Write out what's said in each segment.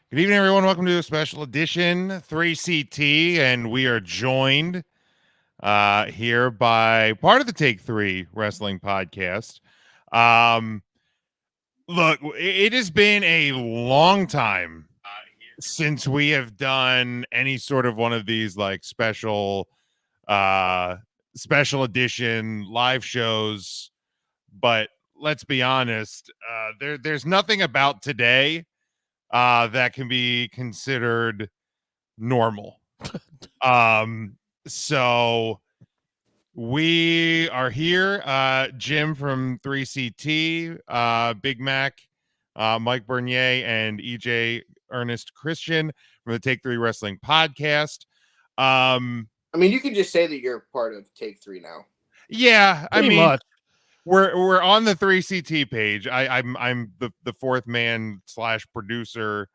Good evening, everyone. Welcome to a special edition 3CT, and we are joined here by part of the Take Three Wrestling Podcast. Um, Look, it has been a long time since we have done any sort of one of these like uh, special edition live shows, but let's be honest, there's nothing about today that can be considered normal. Um, so we are here. Jim from 3CT, Big Mac, Mike Bernier, and EJ Ernest Christian from the Take Three Wrestling Podcast. I mean, you can just say that you're part of Take Three now. Yeah, I Pretty mean, much. we're on the 3CT page. I'm the fourth man / producer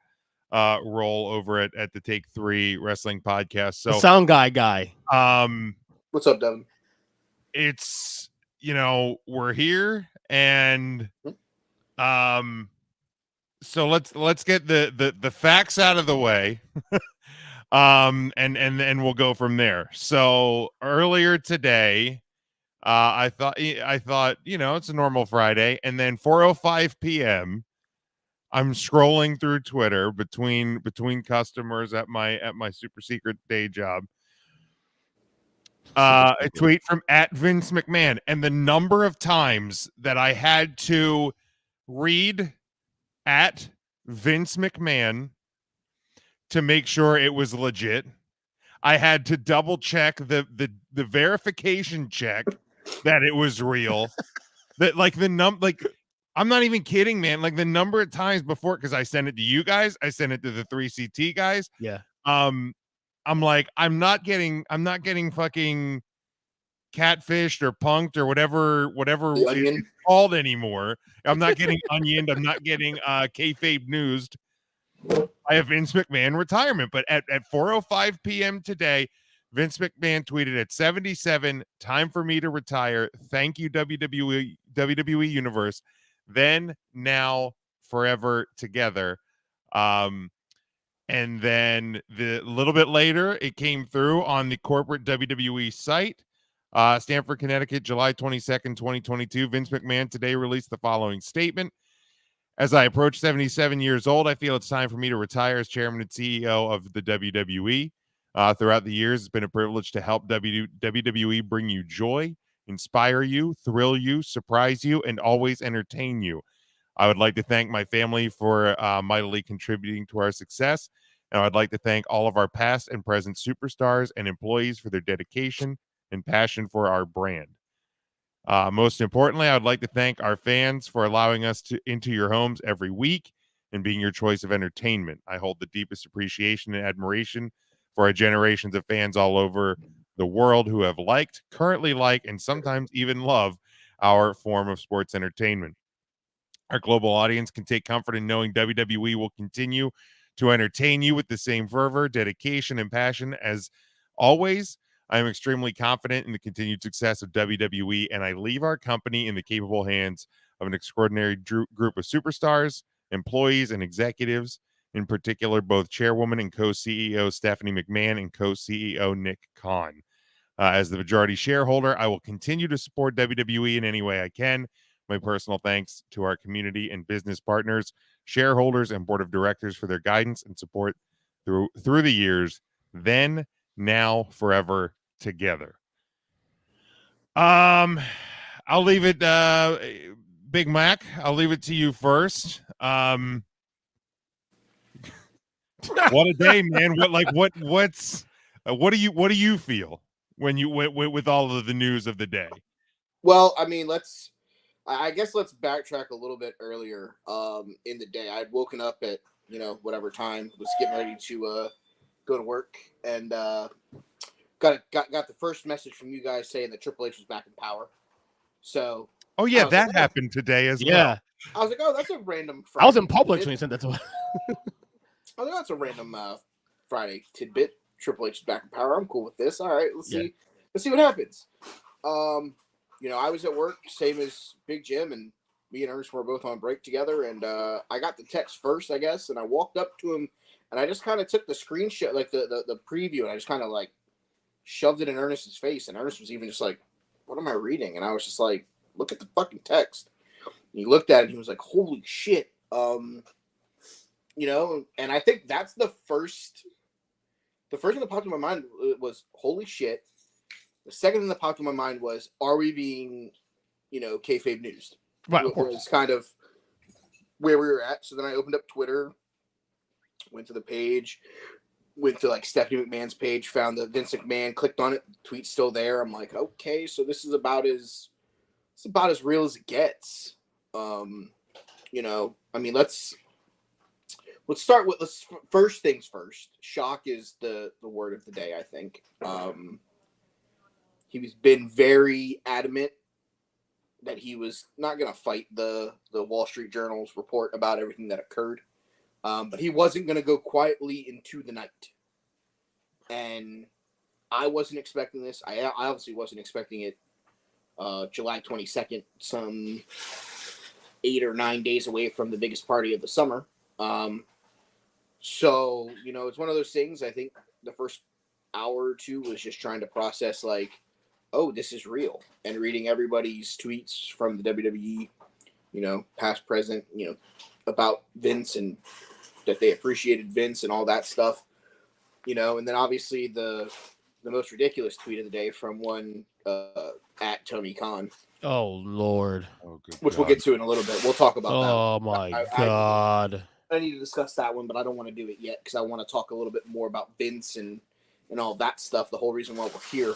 role over at the Take Three Wrestling Podcast. So The sound guy. What's up, Devin? it's we're here, and so let's get the facts out of the way. And we'll go from there. So earlier today, I thought it's a normal Friday, and then 4:05 p.m. I'm scrolling through Twitter between customers at my super secret day job. A tweet from @Vince McMahon, and the number of times that I had to read @Vince McMahon to make sure it was legit. I had to double check the verification check that it was real. That I'm not even kidding, man. Like the number of times before, because I sent it to you guys, I sent it to the 3CT guys. Yeah. I'm like, I'm not getting fucking catfished or punked or whatever it's called anymore. I'm not getting onioned. I'm not getting kayfabe newsed. I have Vince McMahon retirement, but at 4:05 p.m. today, Vince McMahon tweeted at 77, time for me to retire. Thank you, WWE Universe. Then, now, forever together. And then the little bit later, it came through on the corporate WWE site. Stamford, Connecticut, July 22nd, 2022. Vince McMahon today released the following statement. As I approach 77 years old, I feel it's time for me to retire as chairman and CEO of the WWE. Throughout the years, it's been a privilege to help WWE bring you joy, inspire you, thrill you, surprise you, and always entertain you. I would like to thank my family for mightily contributing to our success. And I'd like to thank all of our past and present superstars and employees for their dedication and passion for our brand. Most importantly, I would like to thank our fans for allowing us into your homes every week and being your choice of entertainment. I hold the deepest appreciation and admiration for our generations of fans all over the world who have liked, currently like, and sometimes even love our form of sports entertainment. Our global audience can take comfort in knowing WWE will continue to entertain you with the same fervor, dedication, and passion as always. I am extremely confident in the continued success of WWE, and I leave our company in the capable hands of an extraordinary group of superstars, employees, and executives, in particular, both chairwoman and co-CEO Stephanie McMahon and co-CEO Nick Khan. As the majority shareholder, I will continue to support WWE in any way I can. My personal thanks to our community and business partners, shareholders, and board of directors for their guidance and support through the years. Then, now, forever together. I'll leave it, Big Mac. I'll leave it to you first. What a day, man! What do you feel when you with all of the news of the day? Well, I mean, I guess let's backtrack a little bit earlier in the day. I'd woken up at, whatever time, was getting ready to go to work, and got the first message from you guys saying that Triple H was back in power. So, oh yeah, that happened today as well. I was like, oh, that's a random Friday I was in Publix when you sent that to us. I was like, that's a random Friday tidbit. Triple H is back in power. I'm cool with this. All right, let's see what happens. I was at work, same as Big Jim, and me and Ernest were both on break together, and I got the text first, I guess, and I walked up to him and I just kind of took the screenshot, like the preview, and I just kind of like shoved it in Ernest's face, and Ernest was even just like, "What am I reading?" And I was just like, "Look at the fucking text." And he looked at it, and he was like, "Holy shit!" You know, and I think that's the first thing that popped in my mind was "Holy shit." The second thing that popped in my mind was, "Are we being, you know, kayfabe newsed?" Right, of course. Was kind of where we were at. So then I opened up Twitter, went to the page, went to like Stephanie McMahon's page, found the Vince McMahon, clicked on it, tweet's still there. I'm like, okay, so this is about as real as it gets. You know, I mean, let's start with first things first. Shock is the word of the day, I think. He's been very adamant that he was not going to fight the Wall Street Journal's report about everything that occurred. But he wasn't going to go quietly into the night. And I wasn't expecting this. I obviously wasn't expecting it July 22nd, some 8 or 9 days away from the biggest party of the summer. So, you know, it's one of those things. I think the first hour or two was just trying to process, like, oh, this is real. And reading everybody's tweets from the WWE, you know, past, present, you know, about Vince and that they appreciated Vince and all that stuff, you know. And then obviously the most ridiculous tweet of the day from one at Tony Khan. Oh, Lord. Oh, good which God. we'll get to in a little bit. We'll talk about that. Oh, my God. I need to discuss that one, but I don't want to do it yet because I want to talk a little bit more about Vince and all that stuff. The whole reason why we're here.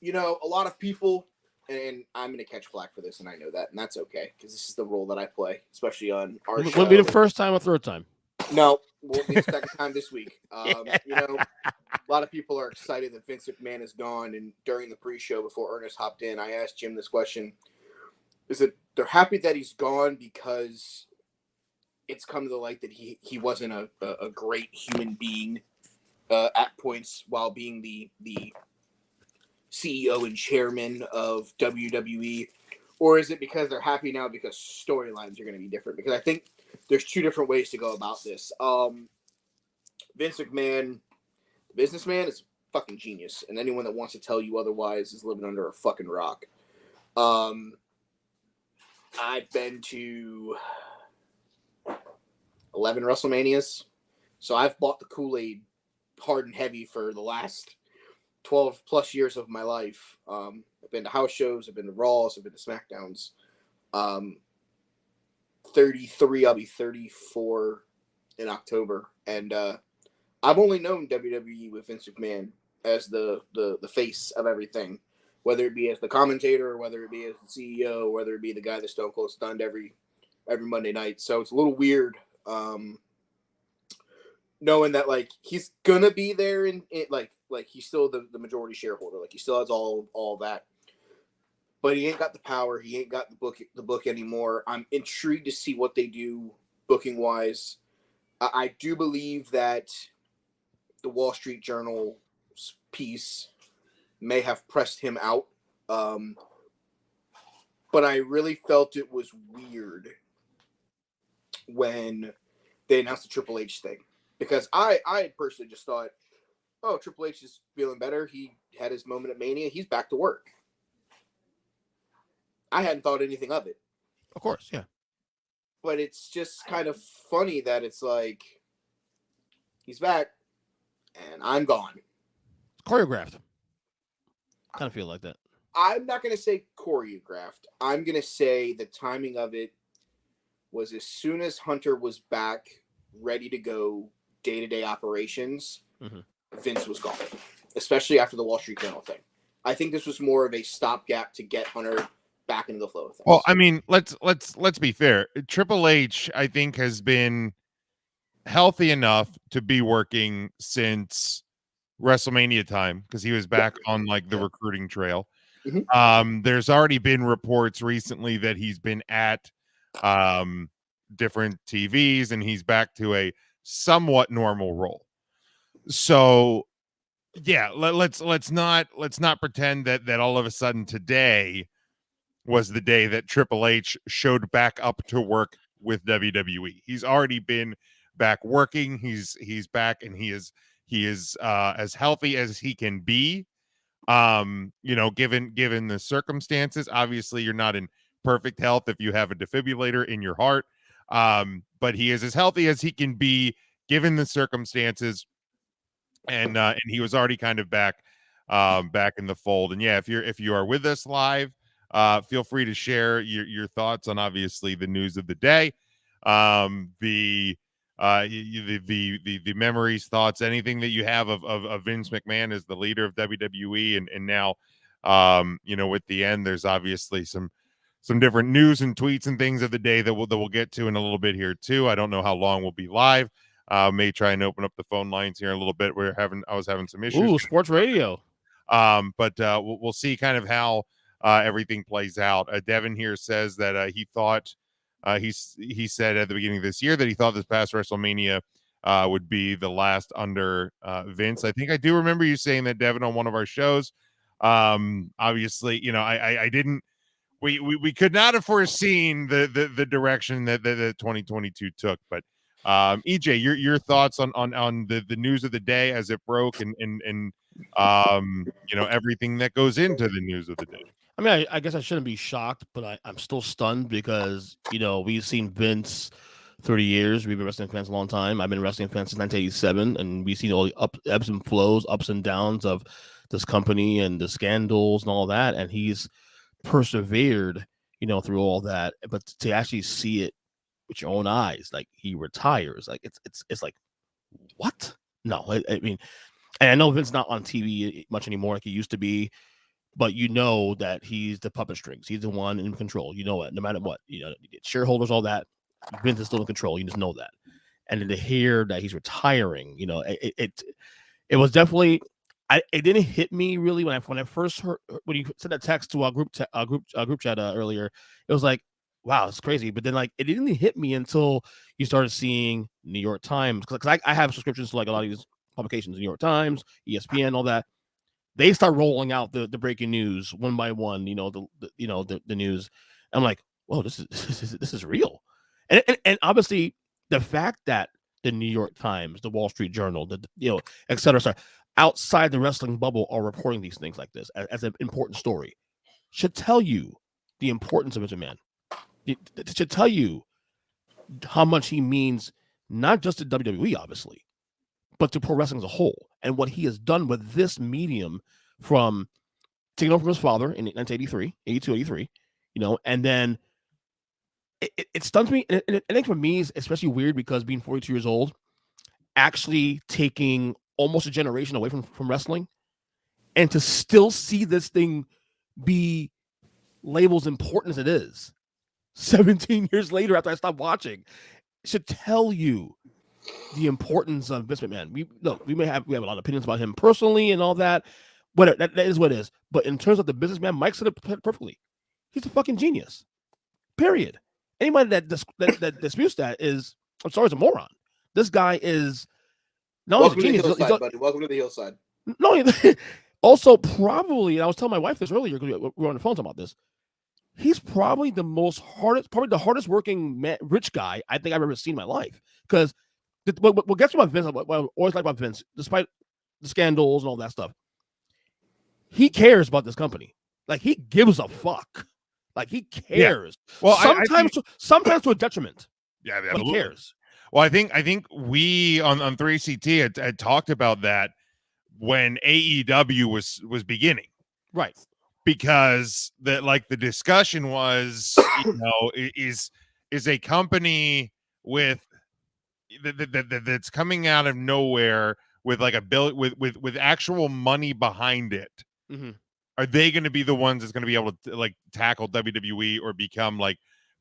You know, a lot of people, and I'm going to catch flack for this, and I know that, and that's okay because this is the role that I play, especially on our show. Will it be the first time or third time? No, we'll be the second time this week. You know, a lot of people are excited that Vince McMahon is gone, and during the pre-show before Ernest hopped in, I asked Jim this question. Is it they're happy that he's gone because it's come to the light that he wasn't a great human being at points while being the CEO and chairman of WWE, or is it because they're happy now because storylines are going to be different? Because I think there's two different ways to go about this. Vince McMahon, the businessman, is a fucking genius, and anyone that wants to tell you otherwise is living under a fucking rock. I've been to 11 WrestleManias, so I've bought the Kool-Aid hard and heavy for the last 12 plus years of my life. I've been to house shows, I've been to Raws, I've been to SmackDowns. 33, I'll be 34 in October, and I've only known WWE with Vince McMahon as the face of everything, whether it be as the commentator, or whether it be as the CEO, or whether it be the guy that Stone Cold stunned every Monday night. So it's a little weird knowing that like he's gonna be there in it, like he's still the majority shareholder, like he still has all that, but he ain't got the power, he ain't got the book anymore. I'm intrigued to see what they do booking wise. I do believe that the Wall Street Journal piece may have pressed him out, but I really felt it was weird when they announced the Triple H thing, because I personally just thought, oh, Triple H is feeling better. He had his moment at Mania. He's back to work. I hadn't thought anything of it. Of course, yeah. But it's just kind of funny that it's like, he's back, and I'm gone. It's choreographed. I kind of feel like that. I'm not going to say choreographed. I'm going to say the timing of it was as soon as Hunter was back, ready to go day-to-day operations, Vince was gone, especially after the Wall Street Journal thing. I think this was more of a stopgap to get Hunter back into the flow of things. Well, I mean, let's be fair. Triple H, I think, has been healthy enough to be working since WrestleMania time because he was back on like the recruiting trail. There's already been reports recently that he's been at different TVs and he's back to a somewhat normal role. So yeah, let's not pretend that all of a sudden today was the day that Triple H showed back up to work with WWE. He's already been back working. He's back, and he is as healthy as he can be. Given the circumstances. Obviously, you're not in perfect health if you have a defibrillator in your heart. But he is as healthy as he can be given the circumstances, and he was already kind of back in the fold. And yeah, if you are with us live, feel free to share your thoughts on obviously the news of the day, the memories, thoughts, anything that you have of Vince McMahon as the leader of WWE, and now with the end, there's obviously some different news and tweets and things of the day that we'll get to in a little bit here too. I don't know how long we'll be live. May try and open up the phone lines here a little bit. I was having some issues. Ooh, sports radio. But we'll see kind of how everything plays out. Devin here says that he thought he said at the beginning of this year that he thought this past WrestleMania would be the last under Vince. I think I do remember you saying that, Devin, on one of our shows. Obviously, I didn't. We could not have foreseen the direction that 2022 took, but EJ, your thoughts on the news of the day as it broke, and everything that goes into the news of the day. I mean, I guess I shouldn't be shocked, but I'm still stunned because we've seen Vince 30 years. We've been wrestling fans a long time. I've been wrestling fans since 1987, and we've seen all the ebbs and flows, ups and downs of this company and the scandals and all that, and he's persevered through all that. But to actually see it with your own eyes, like he retires, like it's like, what? No, I mean, and I know Vince's not on TV much anymore like he used to be, but that he's the puppet strings. He's the one in control. It, no matter what, shareholders, all that, Vince is still in control. You just know that. And then to hear that he's retiring, it was definitely. It didn't hit me really when I first heard when you sent that text to our group chat earlier. It was like, wow, it's crazy. But then it didn't hit me until you started seeing New York Times, because I have subscriptions to a lot of these publications, New York Times, ESPN, all that. They start rolling out the breaking news one by one. The news. I'm like, whoa, this is real, and obviously the fact that the New York Times, the Wall Street Journal, et cetera, outside the wrestling bubble are reporting these things like this as an important story, should tell you the importance of Vince McMahon. It should tell you how much he means, not just to WWE, obviously, but to pro wrestling as a whole, and what he has done with this medium from taking over from his father in 1983, 82, 83, and then it stuns me. And I think for me, it's especially weird because being 42 years old, actually taking almost a generation away from wrestling, and to still see this thing be labeled as important as it is 17 years later after I stopped watching, should tell you the importance of Vince McMahon. We have a lot of opinions about him personally and all that. Whatever, that is what it is. But in terms of the businessman, Mike said it perfectly. He's a fucking genius. Period. Anybody that disputes that is a moron. This guy is. No, Welcome he's a to the genius. hillside, buddy. Welcome to the hillside. No, also probably, and I was telling my wife this earlier because we were on the phone talking about this. He's probably the hardest working rich guy I think I've ever seen in my life. Because what gets me about Vince, what I always like about Vince, despite the scandals and all that stuff, he cares about this company. Like, he gives a fuck. Like, he cares. Yeah. Well, sometimes to a detriment. Yeah, but he cares. Well, I think we on 3CT had talked about that when AEW was beginning, right? Because the discussion was, is a company with that's coming out of nowhere with like a bill with actual money behind it. Mm-hmm. Are they going to be the ones that's going to be able to tackle WWE or become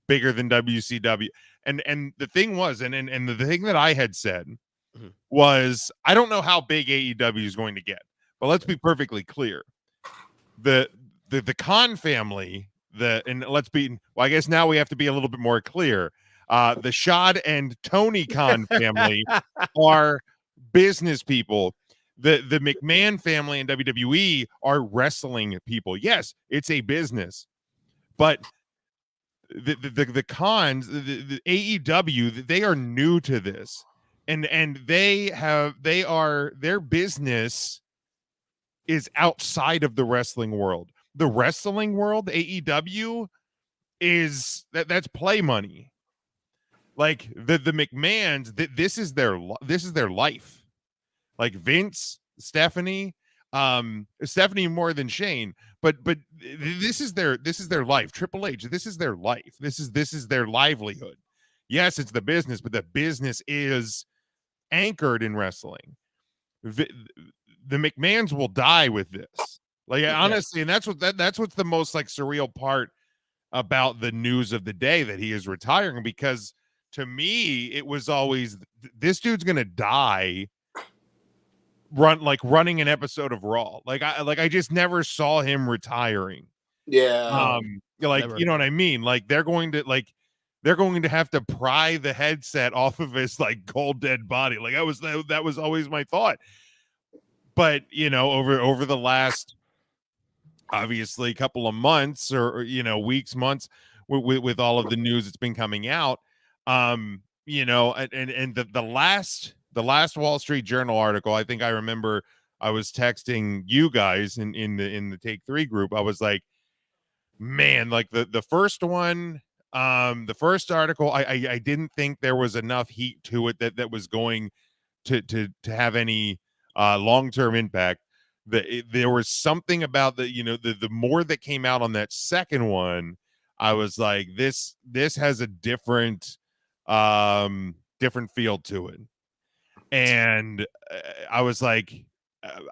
bigger than WCW? And the thing was, and the thing that I had said mm-hmm. was, I don't know how big AEW is going to get, but let's be perfectly clear. The Khan family, I guess now we have to be a little bit more clear. The Shad and Tony Khan family are business people. The McMahon family and WWE are wrestling people. Yes, it's a business, but the Khans, the AEW, they are new to this. and their business is outside of the wrestling world. The wrestling world, AEW, that's play money. Like the McMahons, this is their life. Like Vince, Stephanie, Stephanie more than Shane, but this is their life. Triple H, this is their life. This is their livelihood. Yes, it's the business, but the business is anchored in wrestling. The McMahons will die with this. Like honestly, and that's what's the most like surreal part about the news of the day, that he is retiring, because to me it was always, this dude's gonna die running an episode of Raw. I just never saw him retiring. Yeah. Never. You know what I mean? Like they're going to have to pry the headset off of his like cold dead body. Like that was always my thought. But you know, over the last obviously couple of months or you know, weeks, months, with all of the news that's been coming out, you know, and the last Wall Street Journal article, I think I remember I was texting you guys in the Take 3 group. I was like, man, like the first one, the first article, I didn't think there was enough heat to it that was going to have any long-term impact. There was something about the more that came out on that second one, I was like, this has a different feel to it. And I was like,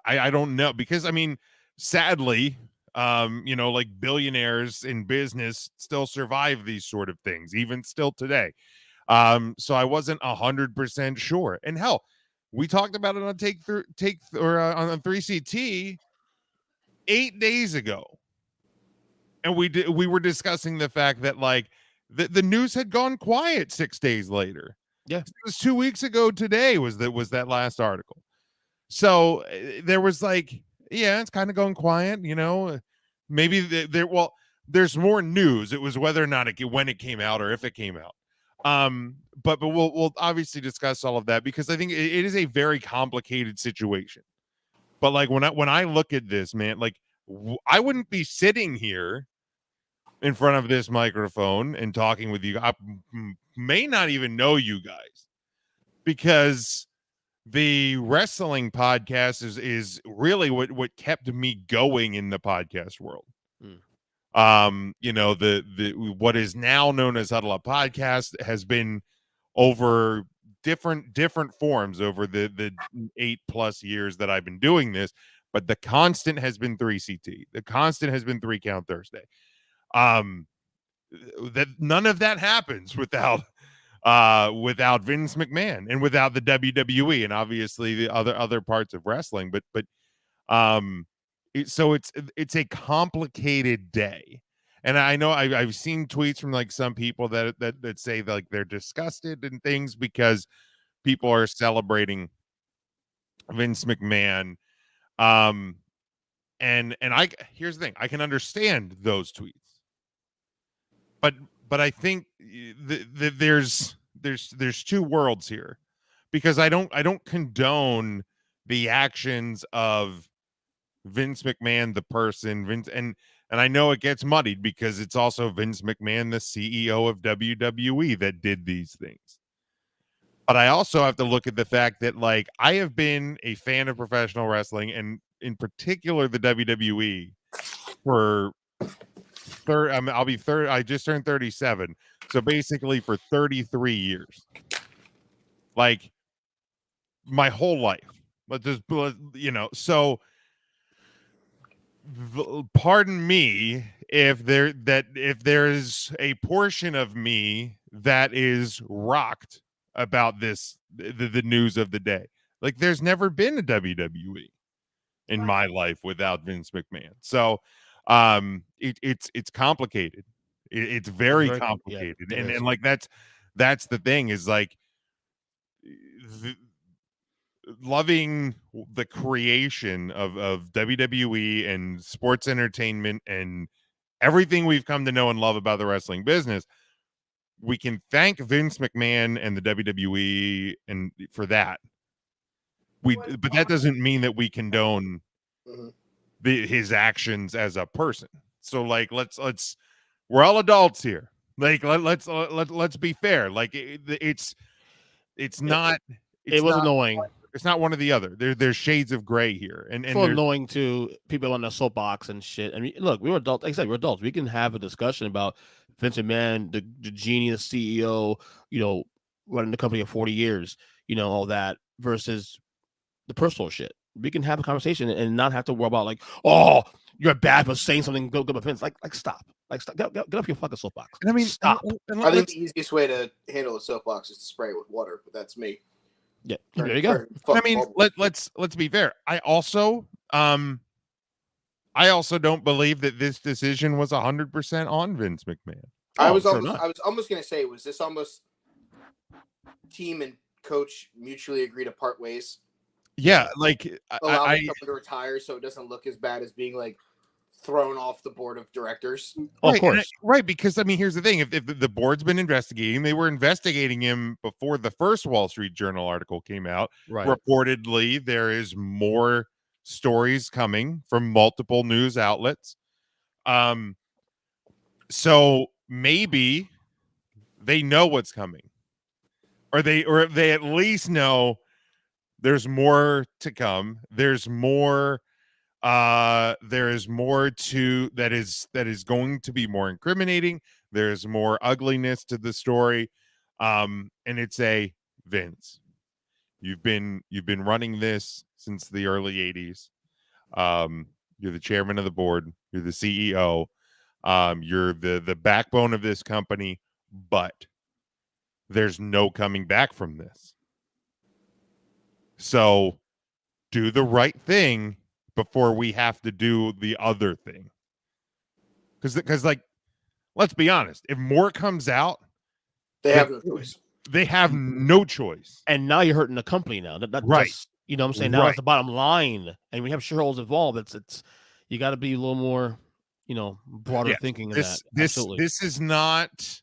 I don't know, because I mean, sadly, you know, like billionaires in business still survive these sort of things, even still today. So I wasn't 100% sure. And hell, we talked about it on on 3CT 8 days ago, and we were discussing the fact that like the news had gone quiet 6 days later. Yeah, it was 2 weeks ago today was that last article. So there was like, yeah, it's kind of going quiet, you know. Maybe there's more news. It was whether or not when it came out or if it came out. But we'll obviously discuss all of that, because I think it is a very complicated situation. But like when I look at this, man, like I wouldn't be sitting here in front of this microphone and talking with you. I may not even know you guys, because the wrestling podcast is really what kept me going in the podcast world. You know, the what is now known as Huddle Up Podcast has been over different forms over the 8+ years that I've been doing this, but the constant has been 3CT. The constant has been 3 Count Thursday. That none of that happens without Vince McMahon and without the WWE and obviously the other parts of wrestling. But so it's a complicated day. And I know I've seen tweets from like some people that say like they're disgusted and things because people are celebrating Vince McMahon. And here's the thing, I can understand those tweets. But I think there's two worlds here, because I don't condone the actions of Vince McMahon, the person, Vince, and I know it gets muddied because it's also Vince McMahon, the CEO of WWE, that did these things. But I also have to look at the fact that like I have been a fan of professional wrestling, and in particular the WWE, for I'll be 30. I just turned 37, so basically for 33 years, like my whole life. But just you know, so pardon me if there's a portion of me that is rocked about the news of the day. Like there's never been a WWE in my life without Vince McMahon. So it's complicated. It's very complicated. Yeah, and like that's the thing, is like loving the creation of WWE and sports entertainment and everything we've come to know and love about the wrestling business. we can thank Vince McMahon and the WWE and for that. But that doesn't mean that we condone Mhm. his actions as a person. So like let's we're all adults here. Like let's be fair. Like it's not It was annoying. it's not one or the other. There's shades of gray here, and So there's annoying to people on the soapbox and shit. I mean, look, we were adults. Like I said, we're adults. We can have a discussion about Vince McMahon, the genius CEO, running the company for 40 years, all that versus the personal shit. We can have a conversation and not have to worry about like, oh, you're bad for saying something. Go Vince. Like stop. Like stop. Get off your fucking soapbox. And I mean, stop. I think the easiest way to handle a soapbox is to spray it with water, but that's me. Yeah, there you go. I mean, let's be fair. I also don't believe that this decision was 100% on Vince McMahon. I was almost gonna say, was this almost team and coach mutually agree to part ways? Yeah, like allow someone to retire so it doesn't look as bad as being like thrown off the board of directors. Oh, of course. Right, because I mean, here's the thing: if the board's been investigating, they were investigating him before the first Wall Street Journal article came out. Right. Reportedly, there is more stories coming from multiple news outlets. So maybe they know what's coming, or they at least know there's more to come. There's more. There is more to that is going to be more incriminating. There's more ugliness to the story, and it's a Vince. You've been running this since the early '80s. You're the chairman of the board. You're the CEO. You're the backbone of this company, but there's no coming back from this. So do the right thing before we have to do the other thing. Because like, let's be honest, if more comes out, they have no choice. They have no choice. And now you're hurting the company now. Right. That's, what I'm saying? Now that's the bottom line. And we have shareholders involved. It's you got to be a little more, broader thinking in that. Absolutely. This is not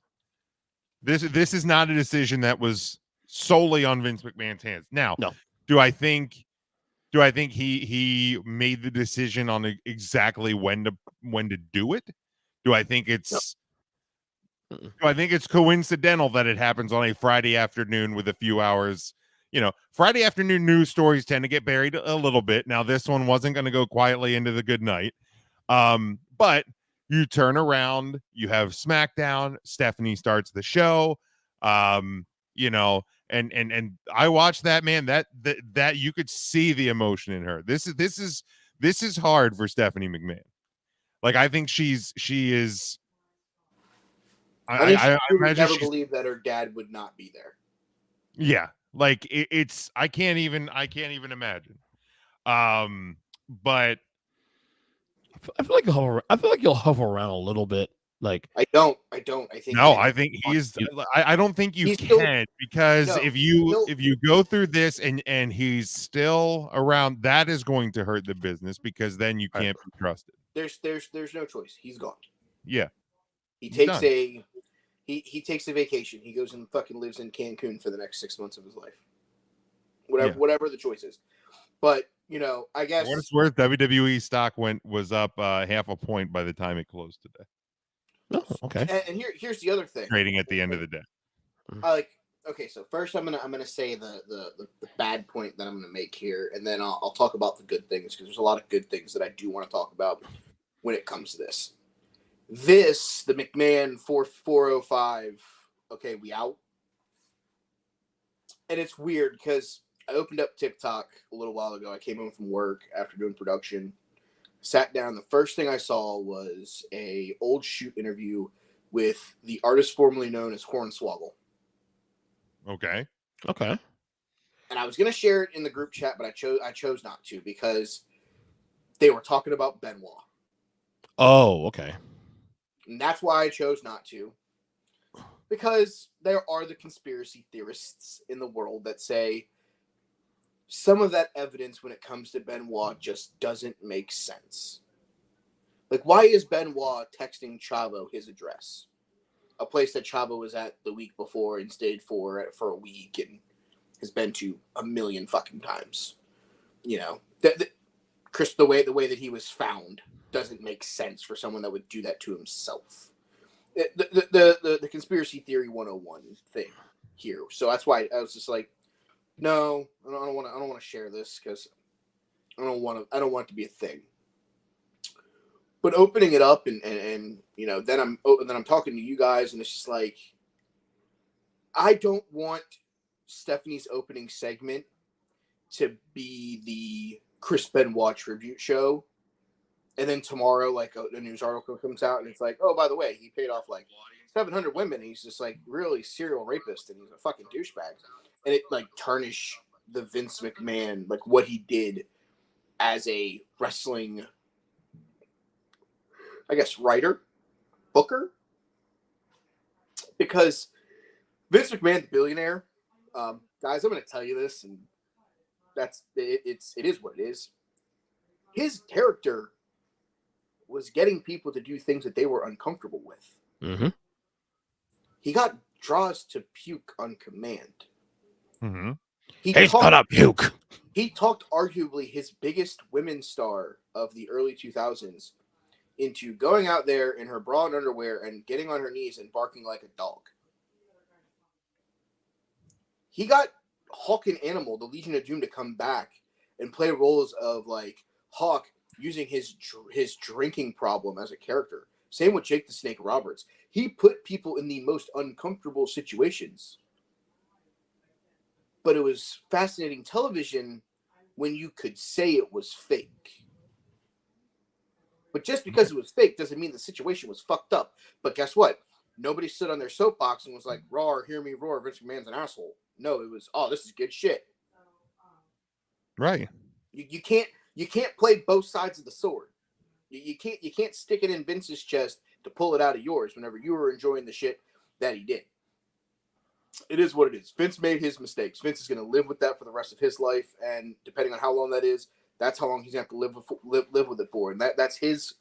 a decision that was solely on Vince McMahon's hands. Now, no. Do I think he made the decision on exactly when to do it? Do I think it's coincidental that it happens on a Friday afternoon with a few hours? Friday afternoon news stories tend to get buried a little bit. Now, this one wasn't going to go quietly into the good night. But you turn around, you have SmackDown, Stephanie starts the show, and I watched that, man, that you could see the emotion in her. This is hard for Stephanie McMahon. Like, I think she is. I would never believe that her dad would not be there. Yeah. Like it's, I can't even imagine. But I feel like you'll hover around a little bit. Like I don't. I think no. I think he's. I don't think you can because if you go through this and he's still around, that is going to hurt the business because then you can't be trusted. There's no choice. He's gone. Yeah. He takes he takes a vacation. He goes and fucking lives in Cancun for the next 6 months of his life. Whatever the choice is. But I guess what it's worth, WWE stock was up half a point by the time it closed today. Oh, okay. And here's the other thing. Trading at the end of the day. Okay, so first I'm gonna say the bad point that I'm gonna make here, and then I'll talk about the good things because there's a lot of good things that I do want to talk about when it comes to this. The McMahon 405. Okay, we out. And it's weird because I opened up TikTok a little while ago. I came home from work after doing production, sat down. The first thing I saw was a old shoot interview with the artist formerly known as Hornswoggle. Okay. And I was gonna share it in the group chat, but I chose not to because they were talking about Benoit. Oh, okay. And that's why I chose not to. Because there are the conspiracy theorists in the world that say some of that evidence when it comes to Benoit just doesn't make sense. Like, why is Benoit texting Chavo his address? a place that Chavo was at the week before and stayed for a week and has been to a million fucking times. You know, Chris, the way that he was found doesn't make sense for someone that would do that to himself. The conspiracy theory 101 thing here. So that's why I was just like, no, I don't want to share this because I don't want it to be a thing. But opening it up and you know, then I'm talking to you guys and it's just like, I don't want Stephanie's opening segment to be the Chris Benoit tribute show. And then tomorrow, like a news article comes out and it's like, oh, by the way, he paid off like 700 women. And he's just like really serial rapist and he's a fucking douchebag. And it like tarnish the Vince McMahon, like what he did as a wrestling, I guess, writer, booker. Because Vince McMahon, the billionaire, guys, I'm going to tell you this, and it is what it is. His character was getting people to do things that they were uncomfortable with. Mm-hmm. He got draws to puke on command. Mm-hmm. He's gonna puke. He talked arguably his biggest women's star of the early 2000s into going out there in her bra and underwear and getting on her knees and barking like a dog. He got Hawk and Animal, the Legion of Doom, to come back and play roles of like Hawk using his drinking problem as a character. Same with Jake the Snake Roberts. He put people in the most uncomfortable situations. But it was fascinating television when you could say it was fake. But just because it was fake doesn't mean the situation was fucked up. But guess what? Nobody stood on their soapbox and was like, roar, hear me roar, Vince McMahon's an asshole. No, it was, oh, this is good shit. Right. You can't play both sides of the sword. You can't stick it in Vince's chest to pull it out of yours whenever you were enjoying the shit that he did. It is what it is. Vince made his mistakes. Vince is going to live with that for the rest of his life, and depending on how long that is, that's how long he's going to have to live with it for. And that's his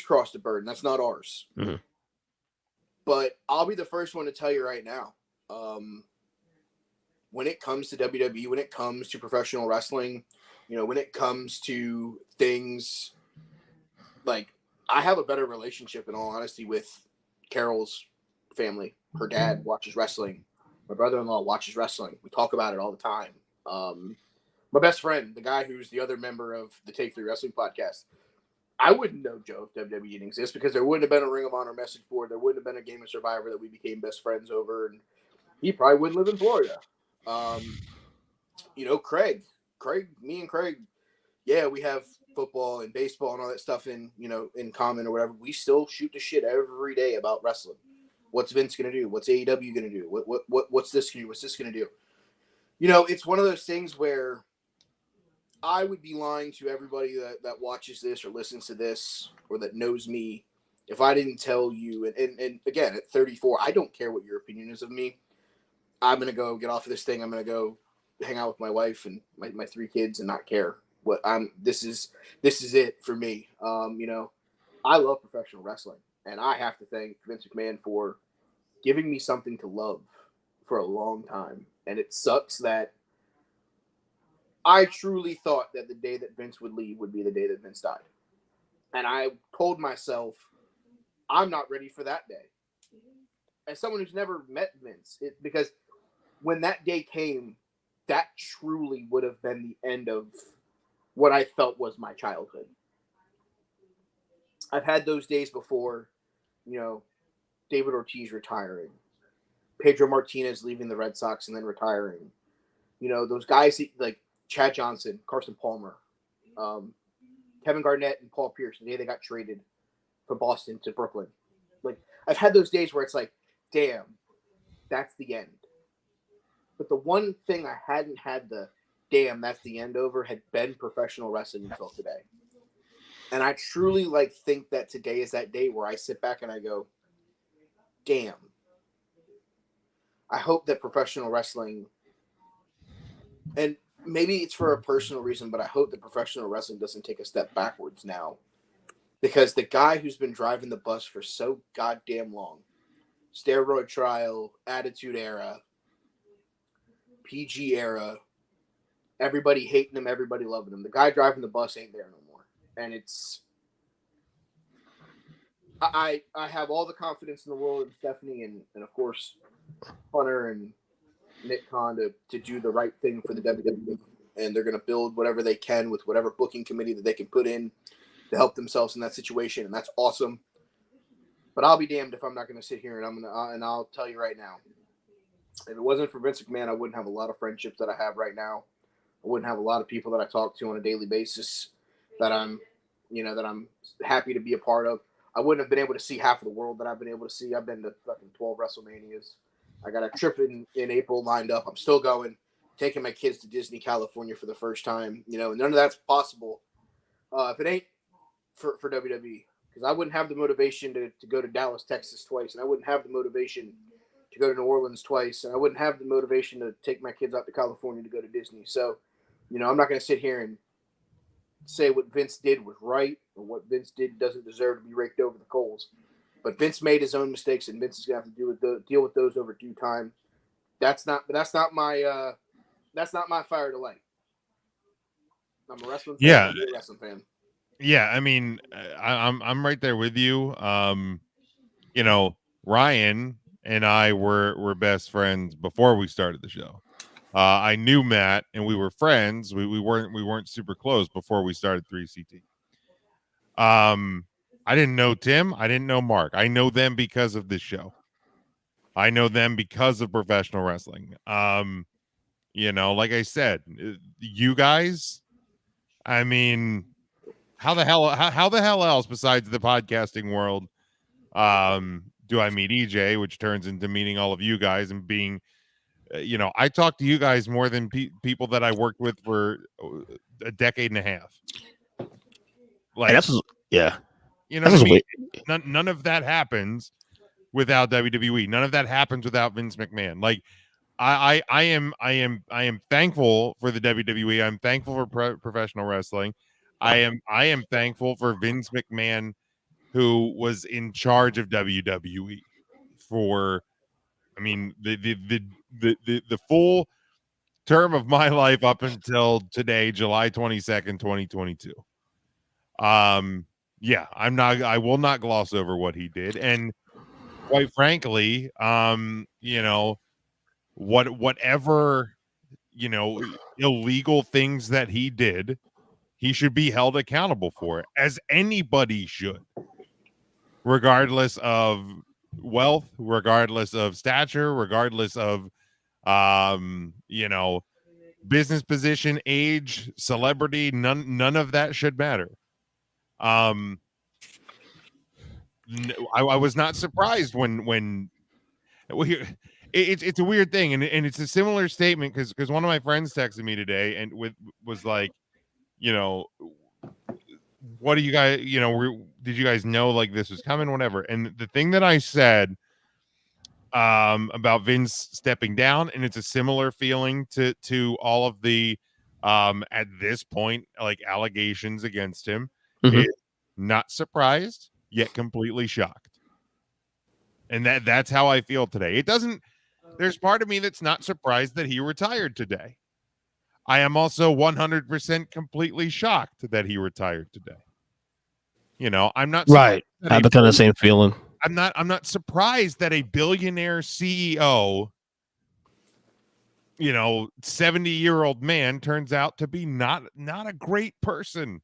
cross to burden. That's not ours. Mm-hmm. But I'll be the first one to tell you right now, when it comes to WWE, when it comes to professional wrestling, you know, when it comes to things like, I have a better relationship, in all honesty, with Carol's family. Her dad watches wrestling. My brother-in-law watches wrestling. We talk about it all the time. My best friend, the guy who's the other member of the Take 3 Wrestling podcast, I wouldn't know Joe if WWE didn't exist because there wouldn't have been a Ring of Honor message board. There wouldn't have been a Game of Survivor that we became best friends over, and he probably wouldn't live in Florida. You know, Craig, me and Craig, yeah, we have football and baseball and all that stuff in common or whatever. We still shoot the shit every day about wrestling. What's Vince gonna do? What's AEW gonna do? What's this gonna do? What's this gonna do? You know, it's one of those things where I would be lying to everybody that watches this or listens to this or that knows me if I didn't tell you. And again, at 34, I don't care what your opinion is of me. I'm gonna go get off of this thing. I'm gonna go hang out with my wife and my 3 kids and not care what this is it for me. You know, I love professional wrestling, and I have to thank Vince McMahon for giving me something to love for a long time. And it sucks that I truly thought that the day that Vince would leave would be the day that Vince died. And I told myself, I'm not ready for that day. As someone who's never met Vince, because when that day came, that truly would have been the end of what I felt was my childhood. I've had those days before, you know, David Ortiz retiring, Pedro Martinez leaving the Red Sox and then retiring. You know, those guys like Chad Johnson, Carson Palmer, Kevin Garnett, and Paul Pierce, the day they got traded from Boston to Brooklyn. Like, I've had those days where it's like, damn, that's the end. But the one thing I hadn't had the damn, that's the end over had been professional wrestling until today. And I truly think that today is that day where I sit back and I go, damn. I hope that professional wrestling, and maybe it's for a personal reason, but I hope that professional wrestling doesn't take a step backwards now. Because the guy who's been driving the bus for so goddamn long steroid trial, attitude era, PG era, everybody hating him, everybody loving him. The guy driving the bus ain't there no more. And it's I have all the confidence in the world in Stephanie and of course Hunter and Nick Khan to do the right thing for the WWE. And they're gonna build whatever they can with whatever booking committee that they can put in to help themselves in that situation, and that's awesome. But I'll be damned if I'm not gonna sit here and I'll tell you right now, if it wasn't for Vince McMahon, I wouldn't have a lot of friendships that I have right now. I wouldn't have a lot of people that I talk to on a daily basis that I'm happy to be a part of. I wouldn't have been able to see half of the world that I've been able to see. I've been to fucking 12 WrestleManias. I got a trip in April lined up. I'm still going, taking my kids to Disney, California for the first time. None of that's possible if it ain't for WWE. Because I wouldn't have the motivation to go to Dallas, Texas twice. And I wouldn't have the motivation to go to New Orleans twice. And I wouldn't have the motivation to take my kids out to California to go to Disney. So, I'm not going to sit here and say what Vince did was right or what Vince did doesn't deserve to be raked over the coals. But Vince made his own mistakes, and Vince is going to have to deal with those over due time. That's not my fire to light. I'm a wrestling fan. Yeah, I'm a wrestling fan. Yeah, I mean, I'm right there with you. Ryan and I were best friends before we started the show. I knew Matt, and we were friends. We weren't super close before we started 3CT. I didn't know Tim. I didn't know Mark. I know them because of this show. I know them because of professional wrestling. Like I said, you guys. I mean, how the hell else besides the podcasting world do I meet EJ, which turns into meeting all of you guys and being. I talk to you guys more than people that I worked with for a decade and a half. Like, that's yeah, what I mean? None of that happens without WWE. None of that happens without Vince McMahon. Like, I am thankful for the WWE. I'm thankful for professional wrestling. I am thankful for Vince McMahon, who was in charge of WWE for. I mean, the full term of my life up until today, July 22nd, 2022. Yeah, I will not gloss over what he did. And quite frankly, whatever, illegal things that he did, he should be held accountable for it, as anybody should, regardless of wealth, regardless of stature, regardless of business position, age, celebrity. None of that should matter. I was not surprised when it's a weird thing, and it's a similar statement because one of my friends texted me today and was like, what do you guys, did you guys know like this was coming, whatever? And the thing that I said about Vince stepping down, and it's a similar feeling to all of the at this point like allegations against him. Is not surprised yet completely shocked, and that's how I feel today. There's part of me that's not surprised that he retired today. I am also 100% completely shocked that he retired today. I'm not right. I have the kind of same feeling. I'm not surprised that a billionaire CEO, 70-year-old man turns out to be not a great person.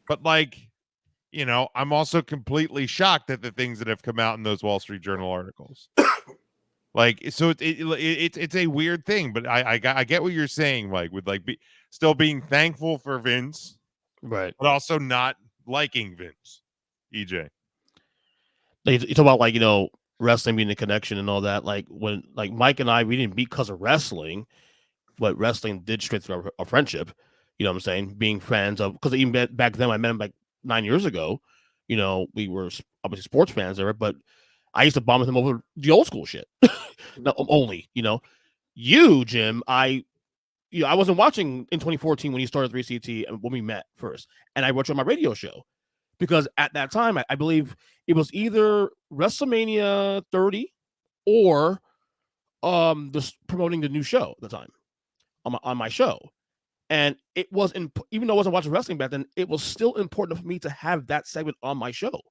But I'm also completely shocked at the things that have come out in those Wall Street Journal articles. So it's a weird thing, but I get what you're saying, like with still being thankful for Vince, right? But also not liking Vince. EJ, you talk about wrestling being the connection and all that. Like when Mike and I, we didn't meet because of wrestling, but wrestling did strengthen our friendship. You know what I'm saying? Being friends of, because even back then I met him 9 years ago. We were obviously sports fans there, but I used to bond with him over the old school shit. Not only, you, Jim, I wasn't watching in 2014 when you started 3CT and when we met first, and I watched on my radio show. because at that time, I believe it was either WrestleMania 30 or just promoting the new show at the time on my show. And it was, even though I wasn't watching wrestling back then, it was still important for me to have that segment on my show.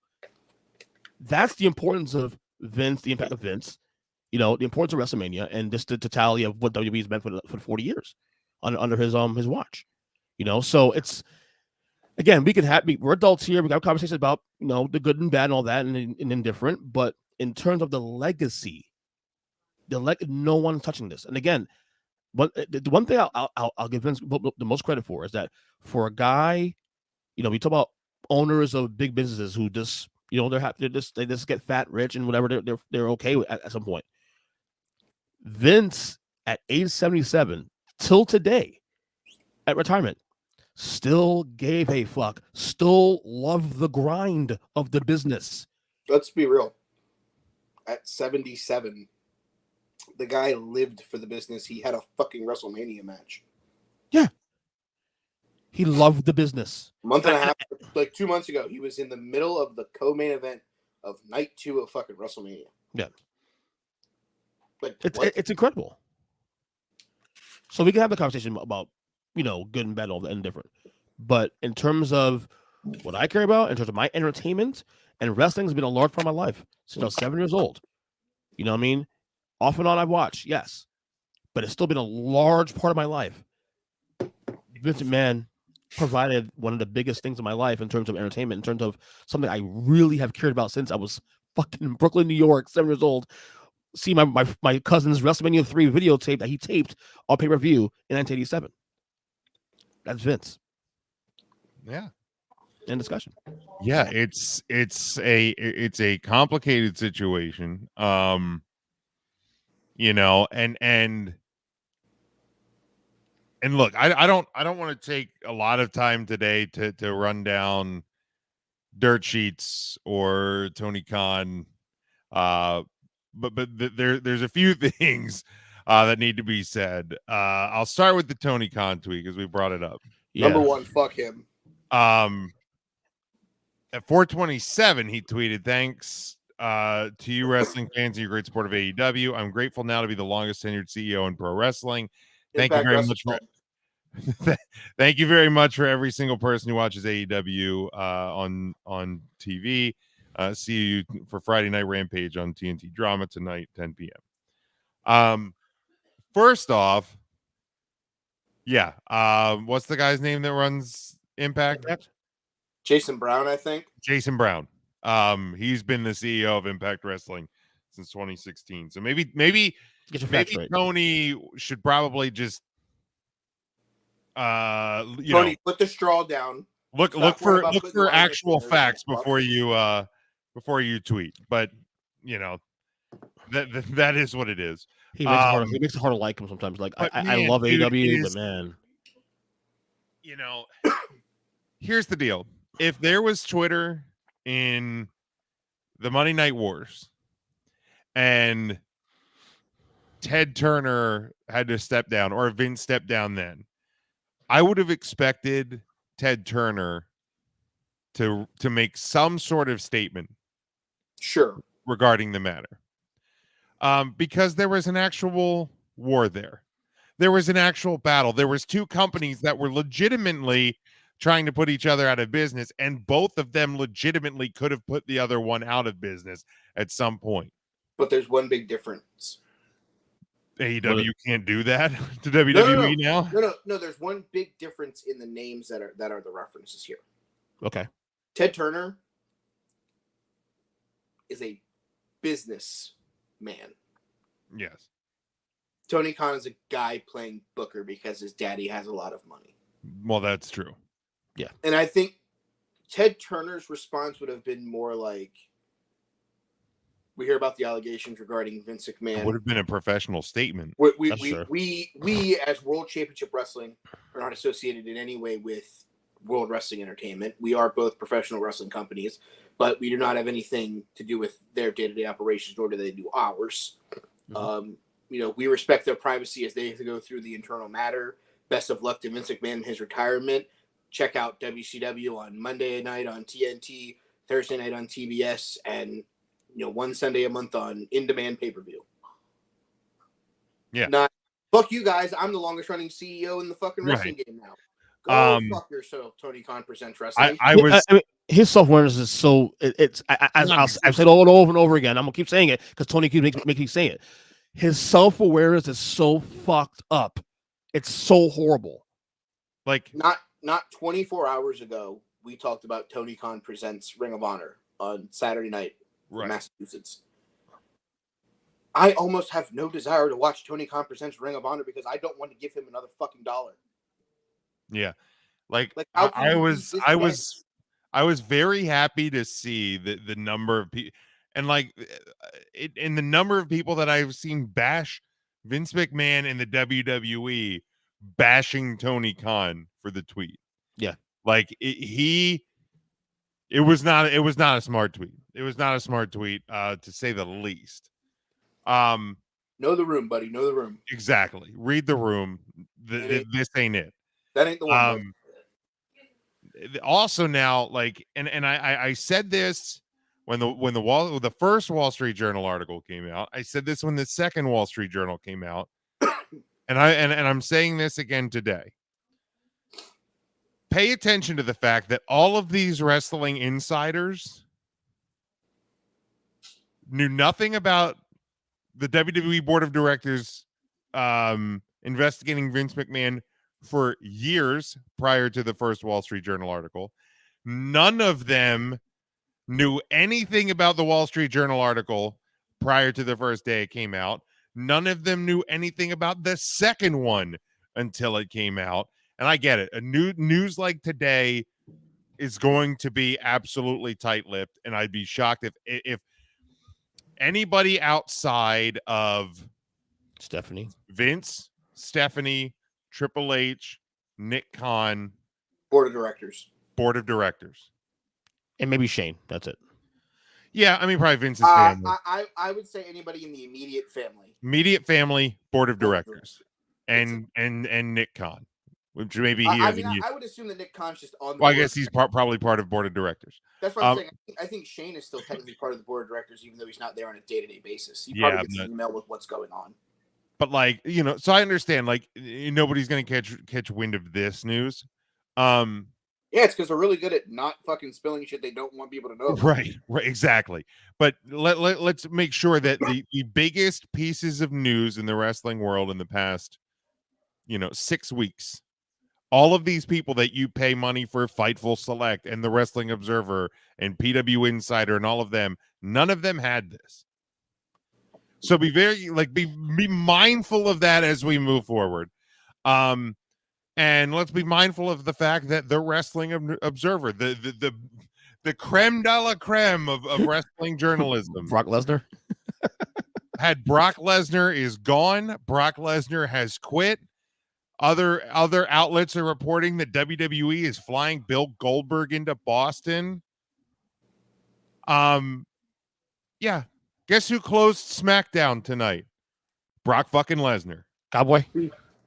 That's the importance of Vince, the impact of Vince, the importance of WrestleMania, and just the totality of what WWE's been for 40 years under his watch. So it's, again, we're adults here. We got conversations about the good and bad and all that, and indifferent. But in terms of the legacy, no one's touching this. And again, the one thing I'll give Vince the most credit for is that for a guy, we talk about owners of big businesses who just they just get fat, rich, and whatever they're okay with at some point. Vince at age 77 till today at retirement still gave a fuck, still loved the grind of the business. Let's be real. At 77, the guy lived for the business. He had a fucking WrestleMania match. Yeah. He loved the business. A month and a half, like 2 months ago, he was in the middle of the co-main event of night 2 of fucking WrestleMania. Yeah. Like, it's incredible. So we can have the conversation about, good and bad and different. But in terms of what I care about, in terms of my entertainment, and wrestling has been a large part of my life since I was 7 years old. You know what I mean? Off and on I've watched, yes. But it's still been a large part of my life. Vince McMahon provided one of the biggest things in my life in terms of entertainment, in terms of something I really have cared about since I was fucking in Brooklyn, New York, 7 years old. See my cousin's WrestleMania 3 videotape that he taped on pay-per-view in 1987. That's Vince. Yeah. End discussion. Yeah, it's a complicated situation. And look, I don't want to take a lot of time today to run down dirt sheets or Tony Khan, but there's a few things that need to be said. I'll start with the Tony Khan tweet because we brought it up. Yeah. Number one, fuck him. At 4:27, he tweeted, "Thanks to you wrestling fans and your great support of AEW. I'm grateful now to be the longest tenured CEO in pro wrestling. Thank you very much for thank you very much for every single person who watches AEW on TV. See you for Friday Night Rampage on TNT Drama tonight, 10 p.m. First off, yeah. What's the guy's name that runs Impact? Jason Brown, I think. Jason Brown. He's been the CEO of Impact Wrestling since 2016. So maybe Tony should probably just Tony, put the straw down. Look for actual facts before you tweet. But that is what it is. He makes it hard to like him sometimes. Like I love AEW, but man, here's the deal. If there was Twitter in the Monday Night Wars and Ted Turner had to step down or Vince stepped down then, I would have expected Ted Turner to make some sort of statement regarding the matter. Because there was an actual war there. There was an actual battle. There was two companies that were legitimately trying to put each other out of business, and both of them legitimately could have put the other one out of business at some point. But there's one big difference. AEW can't do that to WWE now? No, there's one big difference in the names that are the references here. Okay. Ted Turner is a business man. Yes. Tony Khan is a guy playing Booker because his daddy has a lot of money. Well, that's true. Yeah. And I think Ted Turner's response would have been more like, we hear about the allegations regarding Vince McMahon. It would have been a professional statement. We as World Championship Wrestling are not associated in any way with World Wrestling Entertainment. We are both professional wrestling companies, but we do not have anything to do with their day-to-day operations, nor do they do ours. Mm-hmm. We respect their privacy as they have to go through the internal matter. Best of luck to Vince McMahon in his retirement. check out WCW on Monday night on TNT, Thursday night on TBS, and one Sunday a month on in-demand pay-per-view. Yeah. Not fuck you guys. I'm the longest running CEO in the fucking wrestling game now. Go fuck yourself. Tony Khan presents wrestling. I mean, his self-awareness is so I've said over and over again. I'm gonna keep saying it because Tony keeps making me say it. His self-awareness is so fucked up. It's so horrible. Like not 24 hours ago, we talked about Tony Khan presents Ring of Honor on Saturday night in Massachusetts. I almost have no desire to watch Tony Khan presents Ring of Honor because I don't want to give him another fucking dollar. Yeah, like I was very happy to see the number of people and in the number of people that I've seen bash Vince McMahon in the WWE bashing Tony Khan for the tweet. Yeah, like it was not a smart tweet. It was not a smart tweet, to say the least. Know the room, buddy. Know the room. Exactly. Read the room. This ain't it. That ain't the one. Also now, and I said this when the first Wall Street Journal article came out. I said this when the second Wall Street Journal came out, and I'm saying this again today. Pay attention to the fact that all of these wrestling insiders knew nothing about the WWE board of directors investigating Vince McMahon for years prior to the first Wall Street Journal article. None of them knew anything about the Wall Street Journal article prior to the first day it came out. None of them knew anything about the second one until it came out. And I get it. A news like today is going to be absolutely tight-lipped, and I'd be shocked if anybody outside of Vince, Stephanie, Triple H, Nick Khan, board of directors, and maybe Shane. That's it. Yeah, I mean probably Vince's family. I would say anybody in the immediate family, board of directors, and Nick Khan, which maybe he. I would assume that Nick Khan's just on. Well, I guess he's probably part of board of directors. That's what I'm saying. I think Shane is still technically part of the board of directors, even though he's not there on a day-to-day basis. He probably gets an email with what's going on. But so I understand. Nobody's going to catch wind of this news. Yeah, it's because they're really good at not fucking spilling shit they don't want people to know. Right, exactly. But let's make sure that the biggest pieces of news in the wrestling world in the past, 6 weeks, all of these people that you pay money for, Fightful Select and the Wrestling Observer and PW Insider and all of them, none of them had this. So be very be mindful of that as we move forward. And let's be mindful of the fact that the Wrestling Observer, the creme de la creme of wrestling journalism, Brock Lesnar, had Brock Lesnar is gone. Brock Lesnar has quit. Other outlets are reporting that WWE is flying Bill Goldberg into Boston. Yeah. Guess who closed SmackDown tonight? Brock fucking Lesnar. Cowboy.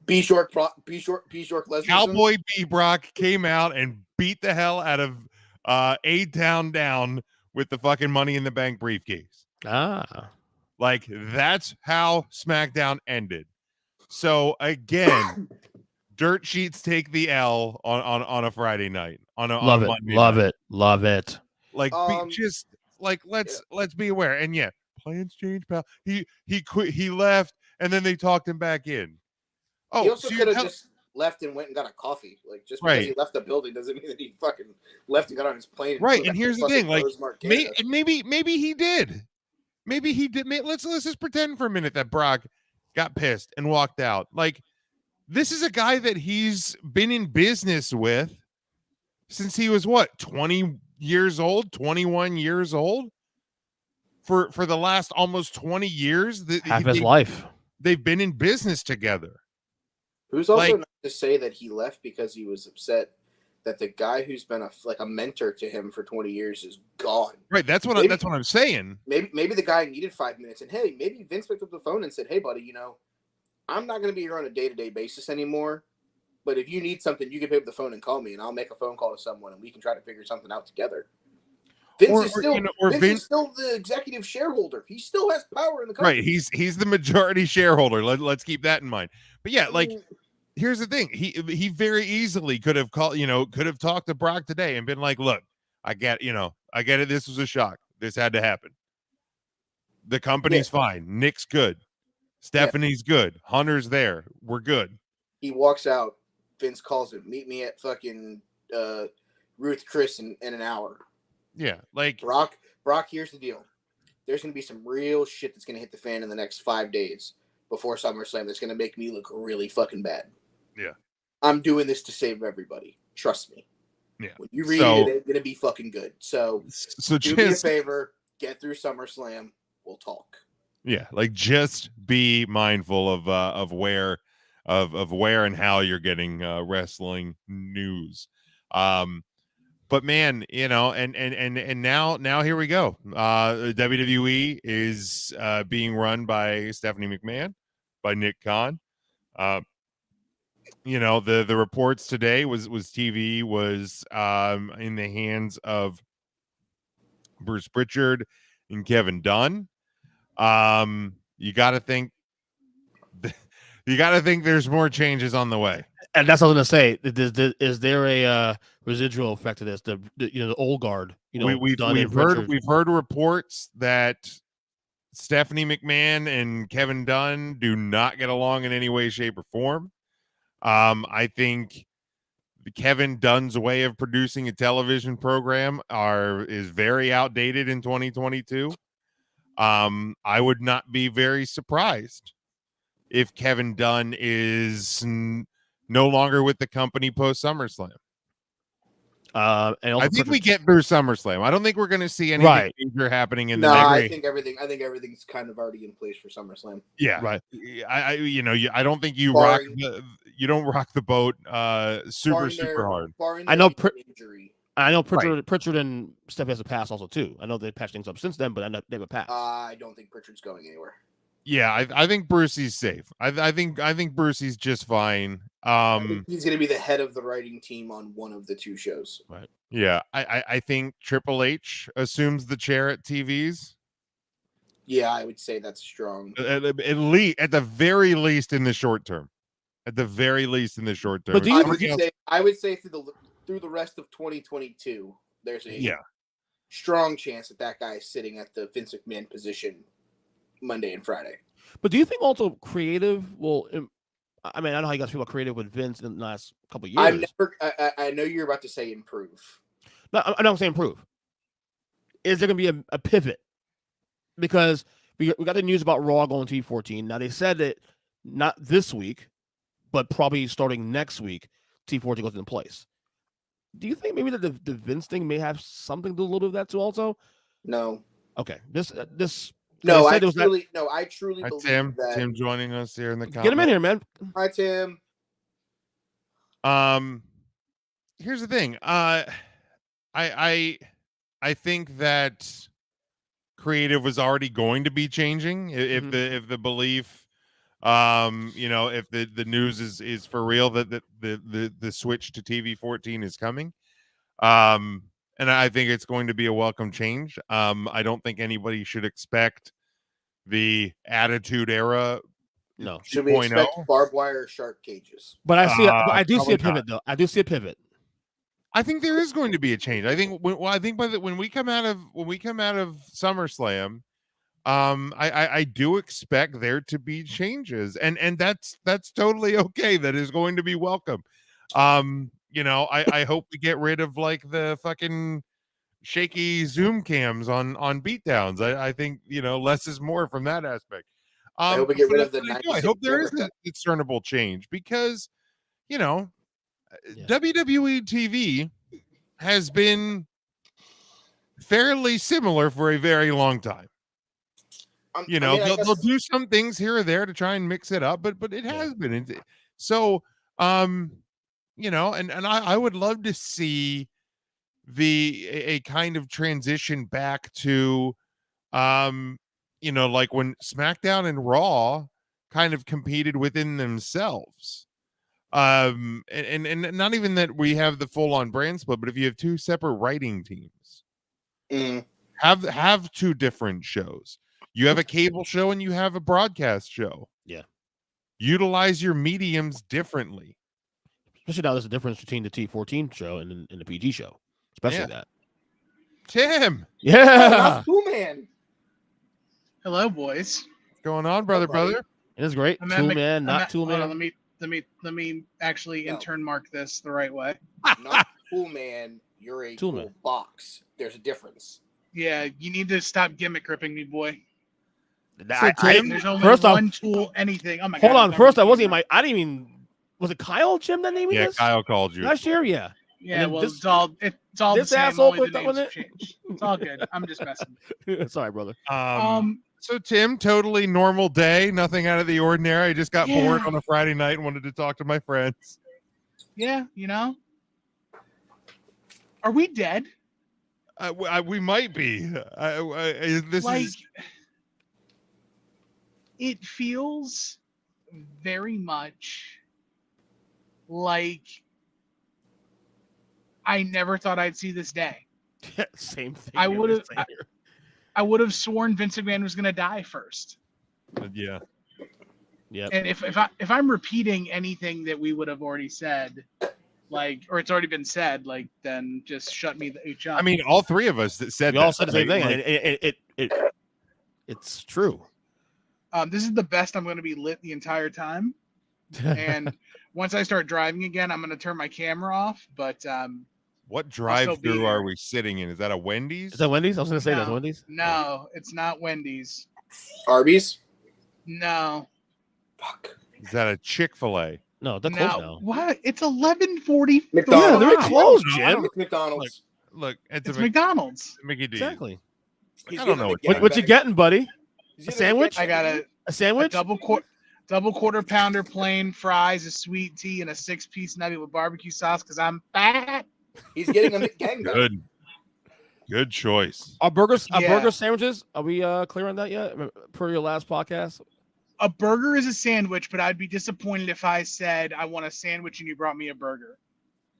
B Short Lesnar. Cowboy B Brock came out and beat the hell out of A-Town Down with the fucking Money in the Bank briefcase. That's how SmackDown ended. So again, dirt sheets take the L on a Friday night. Love it. Let's be aware. And yeah, plans change, pal. He quit. He left, and then they talked him back in. Oh, he also could have just left and went and got a coffee. Just because he left the building doesn't mean that he fucking left and got on his plane. Right, and here's the thing: maybe he did. Maybe he did. Let's just pretend for a minute that Brock got pissed and walked out. This is a guy that he's been in business with since he was 20 years old, 21 years old. For the last almost 20 years, half his life, they've been in business together. Who's also not to say that he left because he was upset that the guy who's been a mentor to him for 20 years is gone. Right, that's what I'm saying. Maybe the guy needed 5 minutes, and hey, maybe Vince picked up the phone and said, "Hey, buddy, I'm not going to be here on a day-to-day basis anymore. But if you need something, you can pick up the phone and call me, and I'll make a phone call to someone, and we can try to figure something out together. Vince is still the executive shareholder. He still has power in the company. Right. He's the majority shareholder. Let's keep that in mind. But yeah, here's the thing. He very easily could have talked to Brock today and been like, look, I get it. This was a shock. This had to happen. The company's fine. Nick's good. Stephanie's good. Hunter's there. We're good. He walks out. Vince calls him. Meet me at fucking Ruth Chris in an hour. Yeah, like Brock, here's the deal. There's going to be some real shit that's going to hit the fan in the next 5 days before SummerSlam that's going to make me look really fucking bad. Yeah. I'm doing this to save everybody. Trust me. Yeah. When you read it, it's going to be fucking good. So do me a favor. Get through SummerSlam. We'll talk. Yeah, like just be mindful of where and how you're getting wrestling news. But man, and now here we go. WWE is being run by Stephanie McMahon, by Nick Khan. The reports today was TV was in the hands of Bruce Pritchard and Kevin Dunn. You got to think there's more changes on the way. And that's what I was gonna say. Is there a residual effect to this? The old guard. We've heard reports that Stephanie McMahon and Kevin Dunn do not get along in any way, shape, or form. I think Kevin Dunn's way of producing a television program is very outdated in 2022. I would not be very surprised if Kevin Dunn is no longer with the company post SummerSlam. I think we get through SummerSlam. I don't think we're going to see anything major happening in the next. I think everything's kind of already in place for SummerSlam. Yeah, right. I don't think you don't rock the boat super hard. I know injury. I know Pritchard and Steph has a pass also too. I know they patched things up since then, but they have a pass. I don't think Pritchard's going anywhere. Yeah, I think Brucey's safe. I think Brucey's just fine. He's going to be the head of the writing team on one of the two shows. Right. Yeah, I think Triple H assumes the chair at TVs. Yeah, I would say that's strong. At the very least in the short term. At the very least in the short term. But I would say through the rest of 2022, there's a strong chance that guy is sitting at the Vince McMahon position Monday and Friday. But do you think also creative will? I mean, I know how you guys feel about creative with Vince in the last couple of years. I know you're about to say improve. No, I don't say improve. Is there going to be a pivot? Because we got the news about Raw going to T14. Now they said that not this week, but probably starting next week, T14 goes into place. Do you think maybe that the Vince thing may have something to do a little bit of that too? Also, no. Okay, this. No, I truly believe that. Tim joining us here in the comments. Get him in here, man. Hi, Tim. Here's the thing. I think that creative was already going to be changing if the belief, if the news is for real that the switch to TV 14 is coming. And I think it's going to be a welcome change. I don't think anybody should expect the Attitude Era. No. Should we expect barbed wire or shark cages? But I do see a pivot, though. I do see a pivot. I think there is going to be a change. I think when we come out of SummerSlam, I do expect there to be changes, and that's totally okay. That is going to be welcome. I hope we get rid of like the fucking shaky Zoom cams on beatdowns. I think less is more from that aspect. I hope we get rid of the. I hope there is a discernible change because WWE TV has been fairly similar for a very long time. They'll do some things here or there to try and mix it up, but it has been so. And I would love to see a kind of transition back to, like when SmackDown and Raw kind of competed within themselves. And not even that we have the full on brand split, but if you have two separate writing teams, have two different shows. You have a cable show and you have a broadcast show. Yeah. Utilize your mediums differently. Especially now, there's a difference between the T14 show and the PG show. Especially that. Tim. Yeah. Cool, man. Hello, boys. What's going on, brother? It is great. Tool man, not tool man. Let me actually intern mark this the right way. Not cool man. You're a Tool cool man. box. There's a difference. Yeah, you need to stop gimmick ripping me, boy. There's only one tool, anything. Oh my god. Hold on. First, I wasn't even. I didn't even. Was it Kyle, Jim, that named me this? Yeah, Kyle called you Last year, yeah. Yeah, well, it's all this the same. asshole Only put the up with names it? changed. It's all good. I'm just messing. Sorry, brother. So Tim, totally normal day, nothing out of the ordinary. I just got bored Yeah. on a Friday night and wanted to talk to my friends. Yeah, you know. Are we dead? We might be. This Like, is it feels very much like I never thought I'd see this day. Same thing. I would have sworn Vince McMahon was going to die first. yeah. Yep. And if I'm repeating anything that we would have already said, like, or it's already been said, like, then just shut me the H up. I mean, all three of us that said We all said the same thing. And it's true. This is the best I'm going to be lit the entire time. And once I start driving again, I'm going to turn my camera off. But what drive-through are we sitting in? Is that a Wendy's? Is that Wendy's? I was going to say No. that's Wendy's. No, it's not Wendy's. Arby's. No. Fuck. Is that a Chick-fil-A? No, they're closed now. What? It's 11:40. McDonald's. Yeah, they're Wow. closed, No, Jim. It's McDonald's. Look, It's McDonald's. Mickey D. Exactly. He's I don't know getting What you getting, buddy? He's A getting sandwich? I got A sandwich? a double quarter pounder, plain fries, a sweet tea, and a 6-piece nugget with barbecue sauce because I'm fat. He's getting a McGangbang. Good choice. Are burgers? Are Yeah. burger sandwiches? Are we clear on that yet? Per your last podcast. A burger is a sandwich, but I'd be disappointed if I said I want a sandwich and you brought me a burger.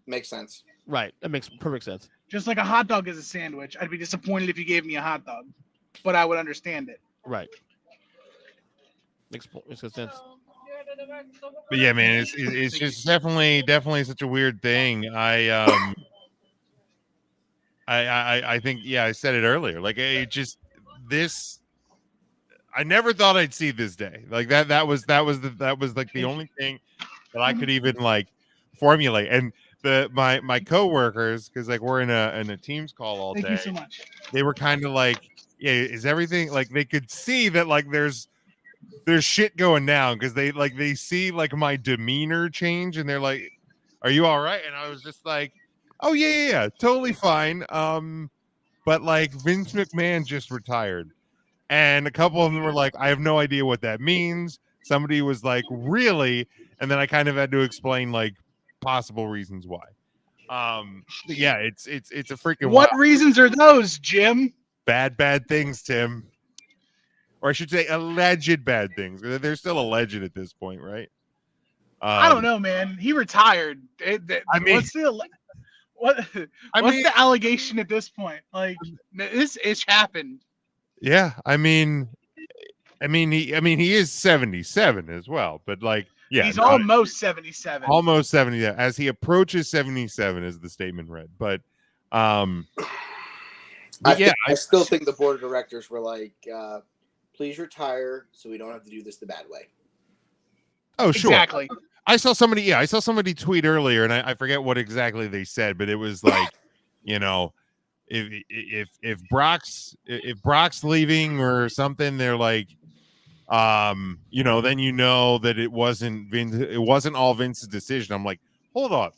Makes sense. Right. That makes perfect sense. Just like a hot dog is a sandwich, I'd be disappointed if you gave me a hot dog, but I would understand it. Right. Makes good sense. But yeah, man, it's just definitely such a weird thing. I think, yeah, I said it earlier. Like, it just this. I never thought I'd see this day. Like that was like the only thing that I could even like formulate. And my coworkers, because like we're in a Teams call all day. Thank you so much. They were kind of like, yeah, is everything like they could see that like there's shit going down because they see like my demeanor change and they're like, are you all right? And I was just like, oh yeah, totally fine. But like Vince McMahon just retired. And a couple of them were like, I have no idea what that means. Somebody was like, really? And then I kind of had to explain like possible reasons why. Yeah, it's a freaking What wild. reasons are those, Jim? Bad things, Tim. Or I should say alleged bad things. They're still alleged at this point, right? I don't know, man. He retired. I mean, what's the allegation at this point? Like, this ish happened. Yeah, I mean, he is 77 as well, but like, yeah, He's almost 77. almost 70. As he approaches 77, as the statement read. But, I still think the board of directors were like, please retire so we don't have to do this the bad way. Oh, sure. Exactly. I saw somebody tweet earlier, and I forget what exactly they said, but it was like, you know, if Brock's leaving or something, they're like, you know, then you know that it wasn't all Vince's decision. I'm like, hold on,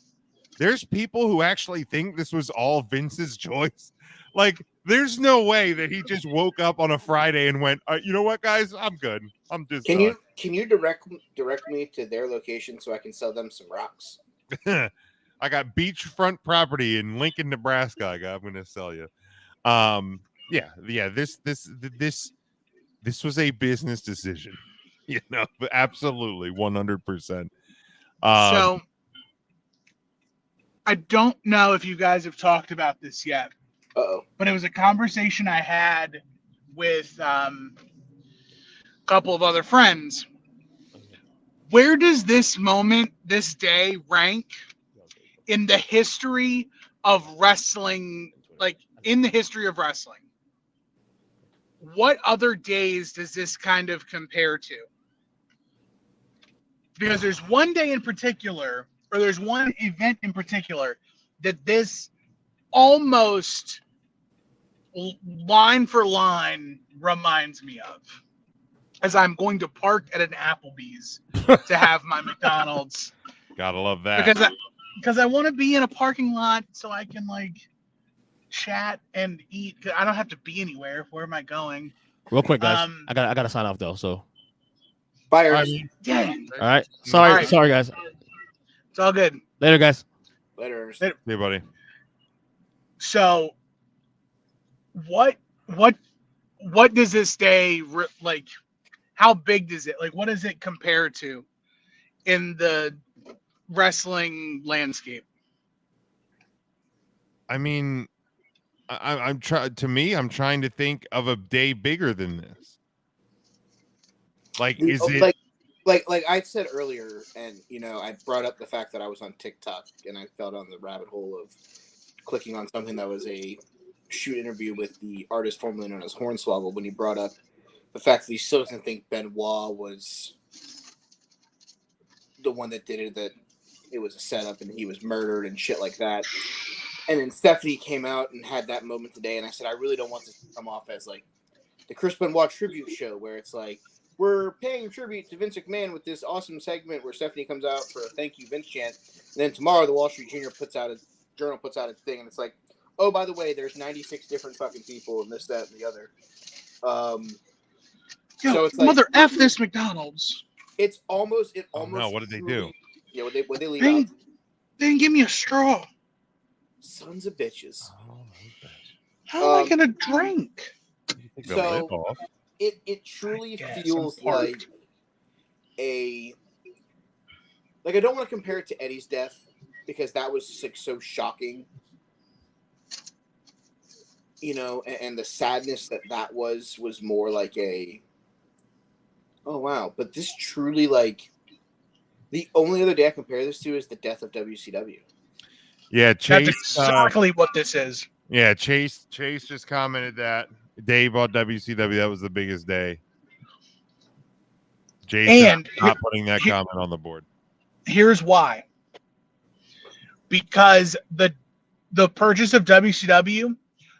there's people who actually think this was all Vince's choice. Like, there's no way that he just woke up on a Friday and went, you know what, guys, I'm good. I'm just Can you direct me to their location so I can sell them some rocks? I got beachfront property in Lincoln, Nebraska. I'm going to sell you. Yeah. This was a business decision, you know, absolutely 100%. So I don't know if you guys have talked about this yet, but it was a conversation I had with a couple of other friends. Where does this moment, this day, rank in the history of wrestling? Like, in the history of wrestling, what other days does this kind of compare to? Because there's one day in particular, or there's one event in particular, that this almost line for line reminds me of. As I'm going to park at an Applebee's to have my McDonald's. Gotta love that. Because I want to be in a parking lot so I can like chat and eat. I don't have to be anywhere. Where am I going? Real quick, guys. I gotta sign off though. So Bye, All Ernest. right. Sorry, guys. It's all good. Later, guys. Later, Ernest. Hey, buddy. So, what does this day like? How big does it like? What does it compare to in the wrestling landscape? I mean, I'm trying to think of a day bigger than this. Like, is it like I said earlier, and I brought up the fact that I was on TikTok and I fell down the rabbit hole of clicking on something that was a shoot interview with the artist formerly known as Hornswoggle when he brought up the fact that he still doesn't think Benoit was the one that did it, that it was a setup and he was murdered and shit like that. And then Stephanie came out and had that moment today, and I said, I really don't want this to come off as like the Chris Benoit tribute show where it's like, we're paying tribute to Vince McMahon with this awesome segment where Stephanie comes out for a thank you Vince chant. And then tomorrow the Wall Street Journal puts out a thing, and it's like, oh, by the way, there's 96 different fucking people and this, that, and the other. So it's like, mother F this McDonald's. It's almost. No, what did they do? Yeah, what they leave out? They didn't give me a straw. Sons of bitches. How am I gonna drink? So it truly feels like I don't want to compare it to Eddie's death because that was just like so shocking, and the sadness that was more like a, oh wow. But this truly, like, the only other day I compare this to is the death of WCW. Yeah, Chase. That's exactly what this is. Yeah, Chase just commented that day about WCW. That was the biggest day. Jason not putting that comment on the board. Here's why. Because the purchase of WCW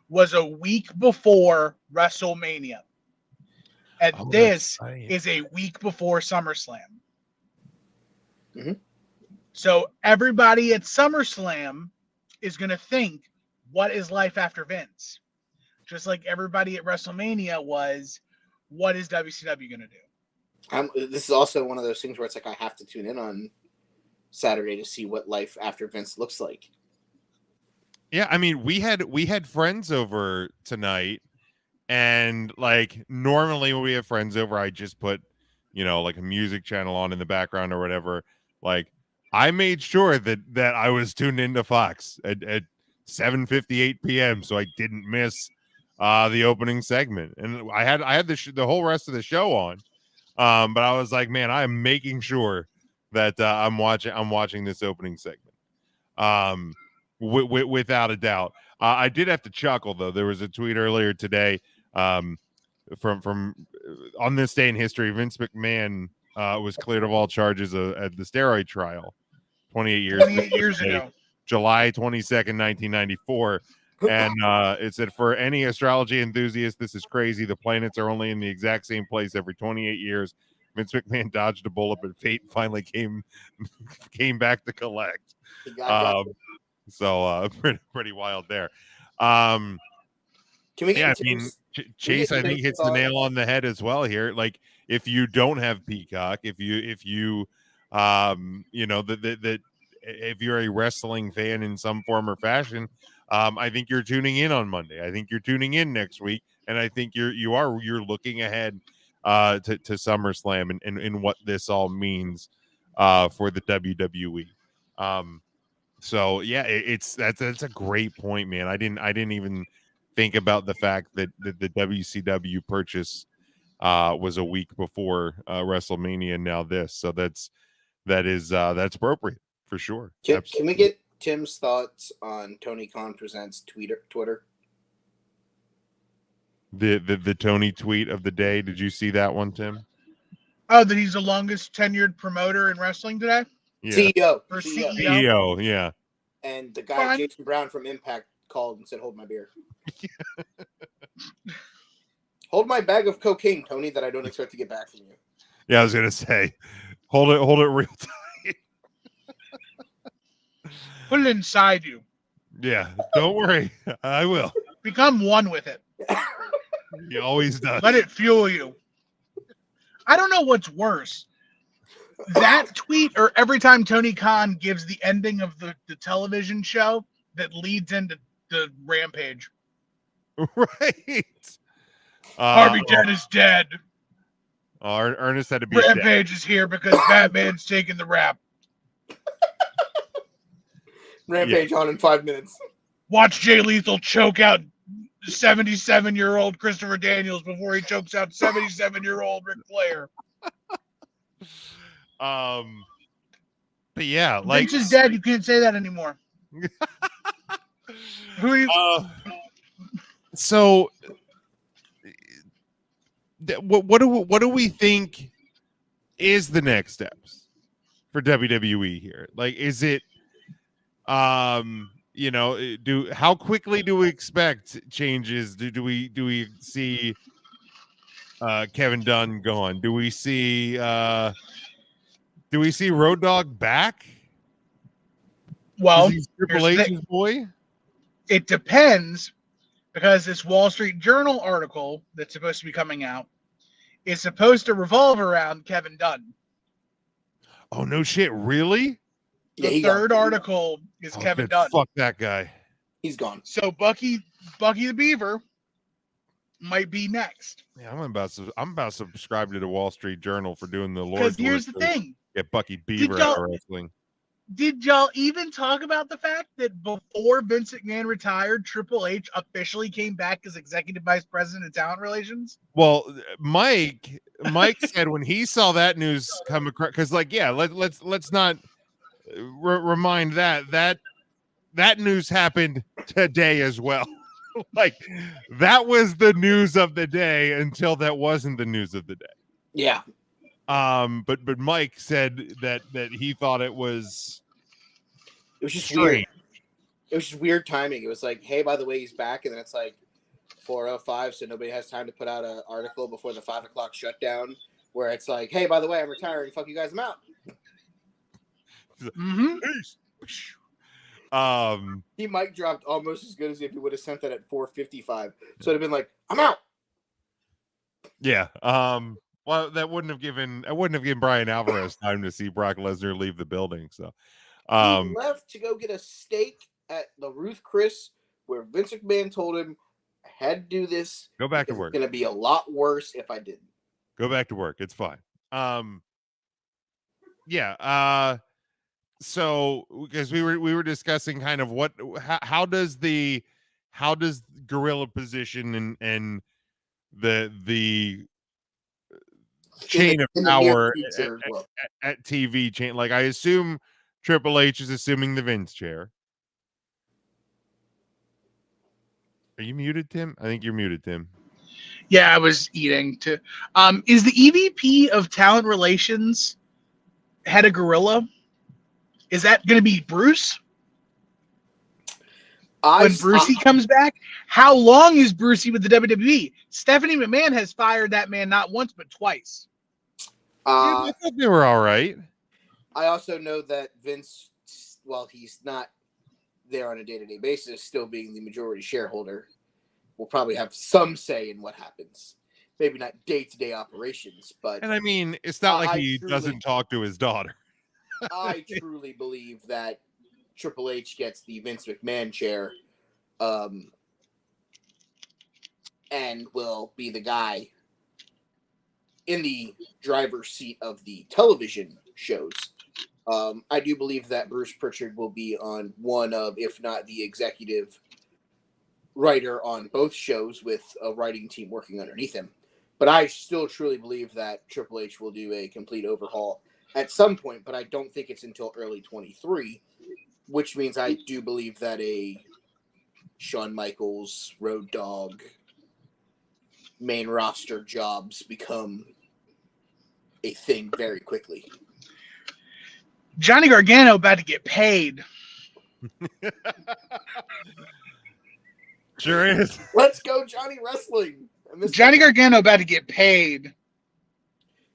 was a week before WrestleMania. And this is a week before SummerSlam. Mm-hmm. So everybody at SummerSlam is going to think, what is life after Vince? Just like everybody at WrestleMania was, what is WCW going to do? This is also one of those things where it's like I have to tune in on Saturday to see what life after Vince looks like. Yeah, I mean, we had friends over tonight, and like normally when we have friends over, I just put, like a music channel on in the background or whatever. Like, I made sure that I was tuned into Fox at 7:58 p.m. so I didn't miss the opening segment, and I had the whole rest of the show on, but I was like, man, I'm making sure that I'm watching this opening segment, without a doubt. I did have to chuckle though. There was a tweet earlier today from on this day in history. Vince McMahon was cleared of all charges at the steroid trial 28 years ago. July 22nd, 1994. And it said, for any astrology enthusiast, this is crazy. The planets are only in the exact same place every 28 years. Vince McMahon dodged a bullet, but fate finally came back to collect. So pretty wild there. Can we get Chase, I think, hits the nail on the head as well here. Like, if you don't have Peacock, if you're a wrestling fan in some form or fashion, I think you're tuning in on Monday. I think you're tuning in next week, and I think you're looking ahead to SummerSlam and what this all means for the WWE. So yeah, that's a great point, man. I didn't even think about the fact that the WCW purchase was a week before WrestleMania. Now this, so that's appropriate for sure. Can we get Tim's thoughts on Tony Khan presents Twitter? The Tony tweet of the day. Did you see that one, Tim? Oh, that he's the longest tenured promoter in wrestling today? Yeah. CEO. Or CEO. CEO, yeah. And the guy, Fine. Jason Brown from Impact, called and said, "Hold my beer." Hold my bag of cocaine, Tony, that I don't expect to get back from you. Yeah, I was gonna say, hold it real tight. Put it inside you. Yeah, don't worry, I will. Become one with it. He always does. Let it fuel you. I don't know what's worse. That tweet or every time Tony Khan gives the ending of the television show that leads into the Rampage. Right. Harvey Dent is dead. Ernest had to be Rampage dead. is here because Batman's taking the rap. Rampage on in 5 minutes. Watch Jay Lethal choke out 77-year-old Christopher Daniels before he chokes out 77-year-old Ric Flair. But yeah, like Vince is dead. You can't say that anymore. Who are you? So what do we think is the next steps for WWE here? Like, is it how quickly do we expect changes? Do we see Kevin Dunn gone? Do we see Road Dogg back? Well, he's Triple H's boy. It depends, because this Wall Street Journal article that's supposed to be coming out is supposed to revolve around Kevin Dunn. Oh no shit! Really? The third article is Kevin Dunn. Fuck that guy. He's gone. So Bucky the Beaver might be next. Yeah, I'm about to subscribe to the Wall Street Journal for doing the Lord. Because here's the thing: get Bucky Beaver out of wrestling. Did y'all even talk about the fact that before Vince McMahon retired, Triple H officially came back as executive vice president of talent relations? Well, Mike said when he saw that news come across, because let's not remind that news happened today as well. Like, that was the news of the day until that wasn't the news of the day. Yeah. But Mike said that he thought it was just strange. Weird. It was just weird timing. It was like, hey, by the way, he's back, and then it's like 4:05, so nobody has time to put out an article before the 5 o'clock shutdown, where it's like, hey, by the way, I'm retiring. Fuck you guys, I'm out. Mm-hmm. He mic dropped almost as good as if he would have sent that at 4:55. So it'd have been like, I'm out. Yeah. Well, that wouldn't have given Brian Alvarez time to see Brock Lesnar leave the building. So he left to go get a steak at the Ruth Chris, where Vince McMahon told him I had to do this. Go back to work. It's going to be a lot worse if I didn't. Go back to work. It's fine. Yeah. So because we were discussing kind of how does Gorilla position and the chain of power at TV chain, like, I assume Triple H is assuming the Vince chair. Are you muted, Tim? I think you're muted, Tim. Yeah, I was eating too. Is the EVP of talent relations head of Gorilla? Is that going to be Bruce? When Brucey comes back? How long is Brucey with the WWE? Stephanie McMahon has fired that man not once but twice. I thought they were all right. I also know that Vince, while he's not there on a day-to-day basis, still being the majority shareholder, will probably have some say in what happens. Maybe not day-to-day operations, but... And I mean, it's not like he doesn't talk to his daughter. I truly believe that Triple H gets the Vince McMahon chair and will be the guy in the driver's seat of the television shows I do believe that Bruce Pritchard will be on one of, if not the executive writer on both shows with a writing team working underneath him. But I still truly believe that Triple H will do a complete overhaul at some point, but I don't think it's until early 23, which means I do believe that a Shawn Michaels, Road Dogg, main roster jobs become a thing very quickly. Johnny Gargano about to get paid. Sure is. Let's go, Johnny Wrestling. Johnny Gargano about to get paid.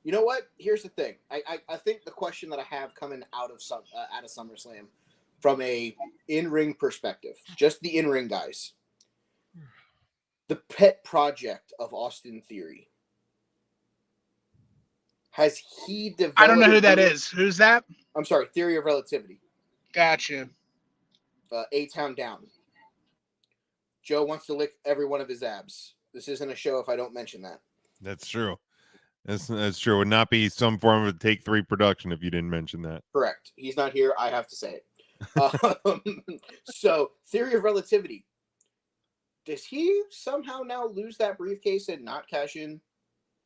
You know what? Here's the thing. I think the question that I have coming out of SummerSlam from a in-ring perspective, just the in-ring guys, the pet project of Austin Theory. Has he developed? I don't know who that is. Who's that? I'm sorry, Theory of Relativity. Gotcha. A-Town Down. Joe wants to lick every one of his abs. This isn't a show if I don't mention that. That's true. That's true. It would not be some form of Take 3 production if you didn't mention that. Correct. He's not here. I have to say it. So, Theory of Relativity. Does he somehow now lose that briefcase and not cash in?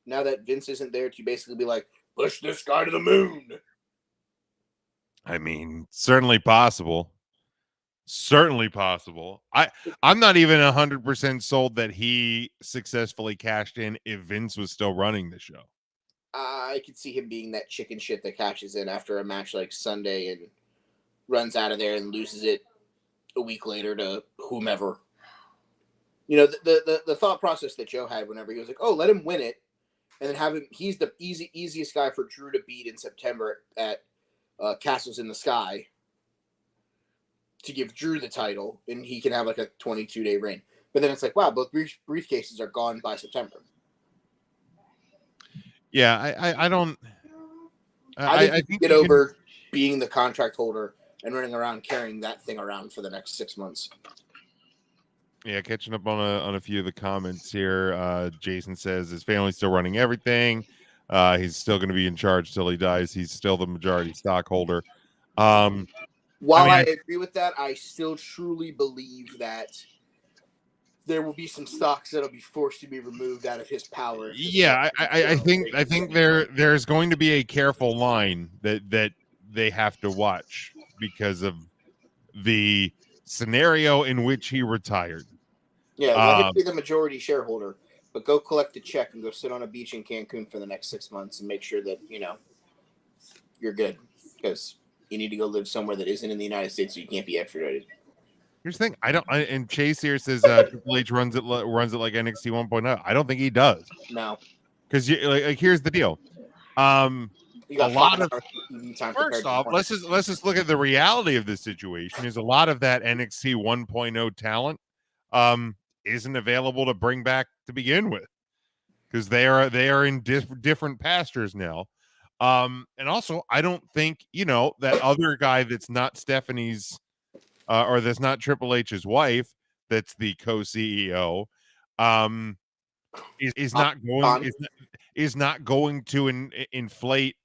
Now that Vince isn't there to basically be like, push this guy to the moon. I mean, certainly possible. Certainly possible. I'm not even 100% sold that he successfully cashed in if Vince was still running the show. I could see him being that chicken shit that cashes in after a match like Sunday and runs out of there and loses it a week later to whomever. You know, the thought process that Joe had whenever he was like, oh, let him win it, and then have him. He's the easiest guy for Drew to beat in September at Castles in the Sky, to give Drew the title, and he can have like a 22-day reign. But then it's like, wow, both briefcases are gone by September. Yeah, I don't. I think get over being the contract holder and running around carrying that thing around for the next 6 months. Yeah, catching up on a few of the comments here. Jason says his family's still running everything. He's still going to be in charge till he dies. He's still the majority stockholder. While I agree with that, I still truly believe that there will be some stocks that'll be forced to be removed out of his power. Yeah, I think there's going to be a careful line that they have to watch because of the scenario in which he retired. Yeah, let him be the majority shareholder, but go collect a check and go sit on a beach in Cancun for the next 6 months and make sure that, you know, you're good, because you need to go live somewhere that isn't in the United States so you can't be extradited. Here's the thing. And Chase here says Triple H runs it like NXT 1.0. I don't think he does. No. Because like here's the deal. You got a lot of time. First off, let's just look at the reality of this situation. Is a lot of that NXT 1.0 talent isn't available to bring back to begin with, because they are in different pastures now. And also, I don't think, you know, that other guy that's not Stephanie's or that's not Triple H's wife, that's the co-CEO, is not going to inflate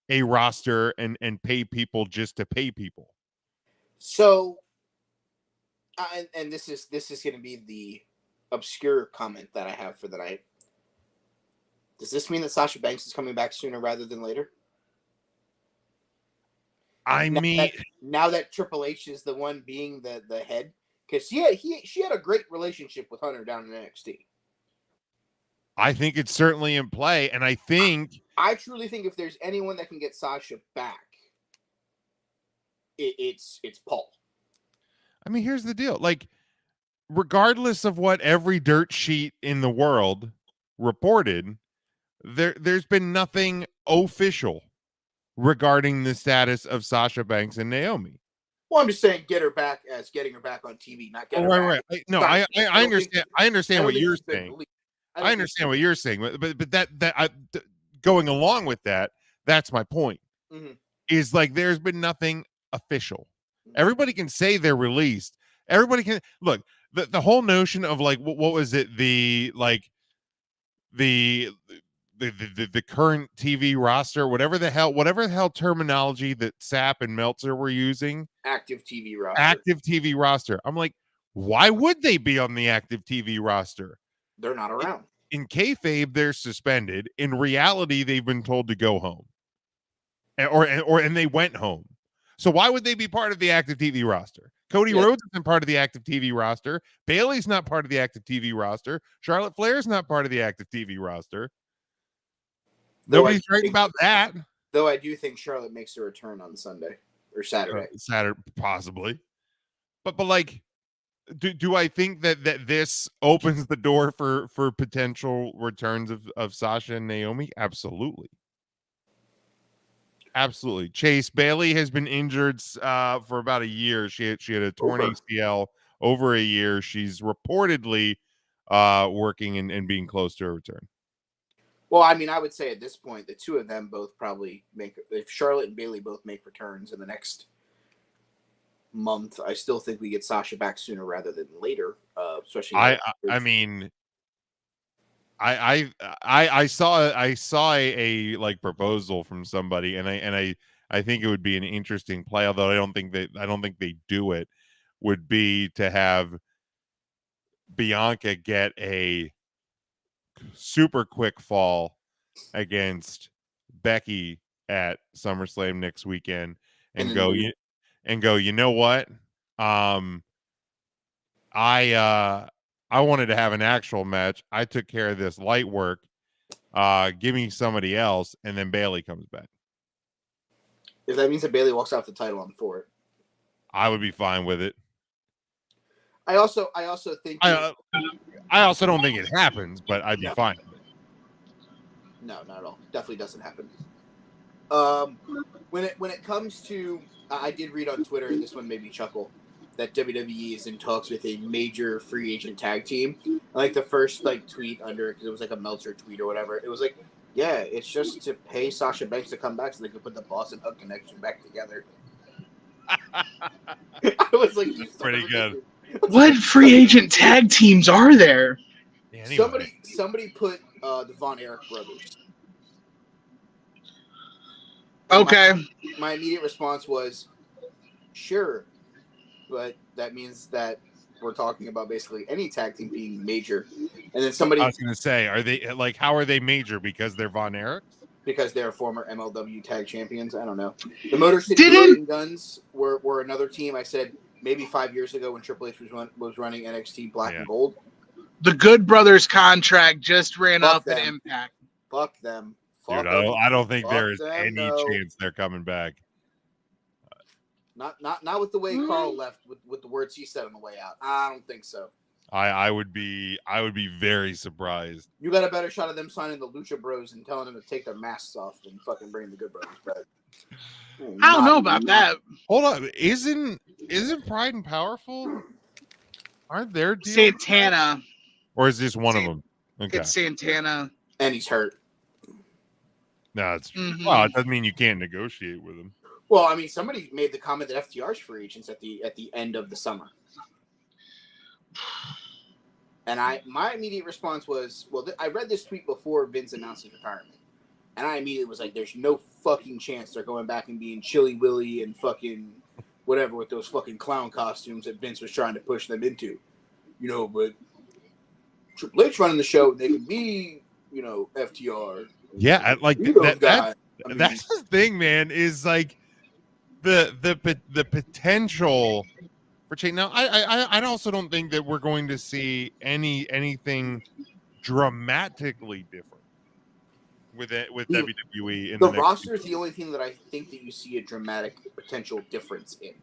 a roster and pay people just to pay people. So, and this is going to be the obscure comment that I have for the night. Does this mean that Sasha Banks is coming back sooner rather than later? Now that Triple H is the one being the head, because she had a great relationship with Hunter down in NXT. I think it's certainly in play, and I truly think if there's anyone that can get Sasha back, it's Paul. I mean, here's the deal: like, regardless of what every dirt sheet in the world reported, there's been nothing official regarding the status of Sasha Banks and Naomi. Well, I'm just saying, getting her back on TV, not get her back. Right. No, I understand. I understand what you're saying. I understand what you're saying, but that going along with that, that's my point. Mm-hmm. Is like there's been nothing official. Everybody can say they're released. Everybody can look. The whole notion of like what was it, the the current TV roster, whatever the hell terminology that Sapp and Meltzer were using, active TV roster. I'm like, why would they be on the active TV roster? They're not around. In kayfabe, they're suspended. In reality, they've been told to go home, and they went home. So why would they be part of the active TV roster? Cody Rhodes isn't part of the active TV roster. Bayley's not part of the active TV roster. Charlotte Flair's not part of the active TV roster. Nobody's right about that. Though I do think Charlotte makes a return on Sunday or Saturday. Saturday, possibly. But like, do I think that this opens the door for potential returns of Sasha and Naomi? Absolutely. Absolutely. Chase, Bayley has been injured for about a year. She had a torn ACL over a year. She's reportedly working and being close to a return. Well, I mean, I would say at this point, the two of them both probably if Charlotte and Bayley both make returns in the next month, I still think we get Sasha back sooner rather than later. Especially, I mean, I saw a like proposal from somebody, and I think it would be an interesting play, although I don't think they do it. Would be to have Bianca get a super quick fall against Becky at SummerSlam next weekend, and go, you know what? I wanted to have an actual match. I took care of this light work. Give me somebody else, and then Bayley comes back. If that means that Bayley walks off the title, I'm for it. I would be fine with it. I also think I also don't think it happens, but I'd be fine with it. No, not at all. Definitely doesn't happen. When it comes to, I did read on Twitter, and this one made me chuckle, that WWE is in talks with a major free agent tag team. I like the first tweet under it, because it was like a Meltzer tweet or whatever. It was like, yeah, it's just to pay Sasha Banks to come back so they could put the Boss and Hook connection back together. I was like, pretty good. What free agent tag teams are there? Yeah, anyway. Somebody put the Von Erich brothers. Okay. My immediate response was, sure, but that means that we're talking about basically any tag team being major. And then somebody, I was going to say, are they how are they major? Because they're Von Erichs? Because they're former MLW tag champions. I don't know. The Motor City Machine Guns were another team. I said maybe 5 years ago when Triple H was running NXT Black and Gold. The Good Brothers contract just ran up at Impact. Fuck them. Dude, I don't think there is any chance they're coming back. Not with the way Carl left with the words he said on the way out. I don't think so. I would be very surprised. You got a better shot of them signing the Lucha Bros and telling them to take their masks off than fucking bring the Good Brothers back. I don't know about that. Hold on, isn't Pride and Powerful? Aren't there deals? Santana? Or is this one of them? Okay. It's Santana, and he's hurt. No, it's well. It doesn't mean you can't negotiate with him. Well, I mean, somebody made the comment that FTR's free agents at the end of the summer. And my immediate response was, well, I read this tweet before Vince announced his retirement. And I immediately was like, there's no fucking chance they're going back and being Chilly Willy and fucking whatever with those fucking clown costumes that Vince was trying to push them into. You know, but Triple H running the show, they can be, you know, FTR. Yeah, like that's the thing, man, is like the potential for change. Now, I also don't think that we're going to see anything dramatically different with WWE. In the roster is the only thing that I think that you see a dramatic potential difference in.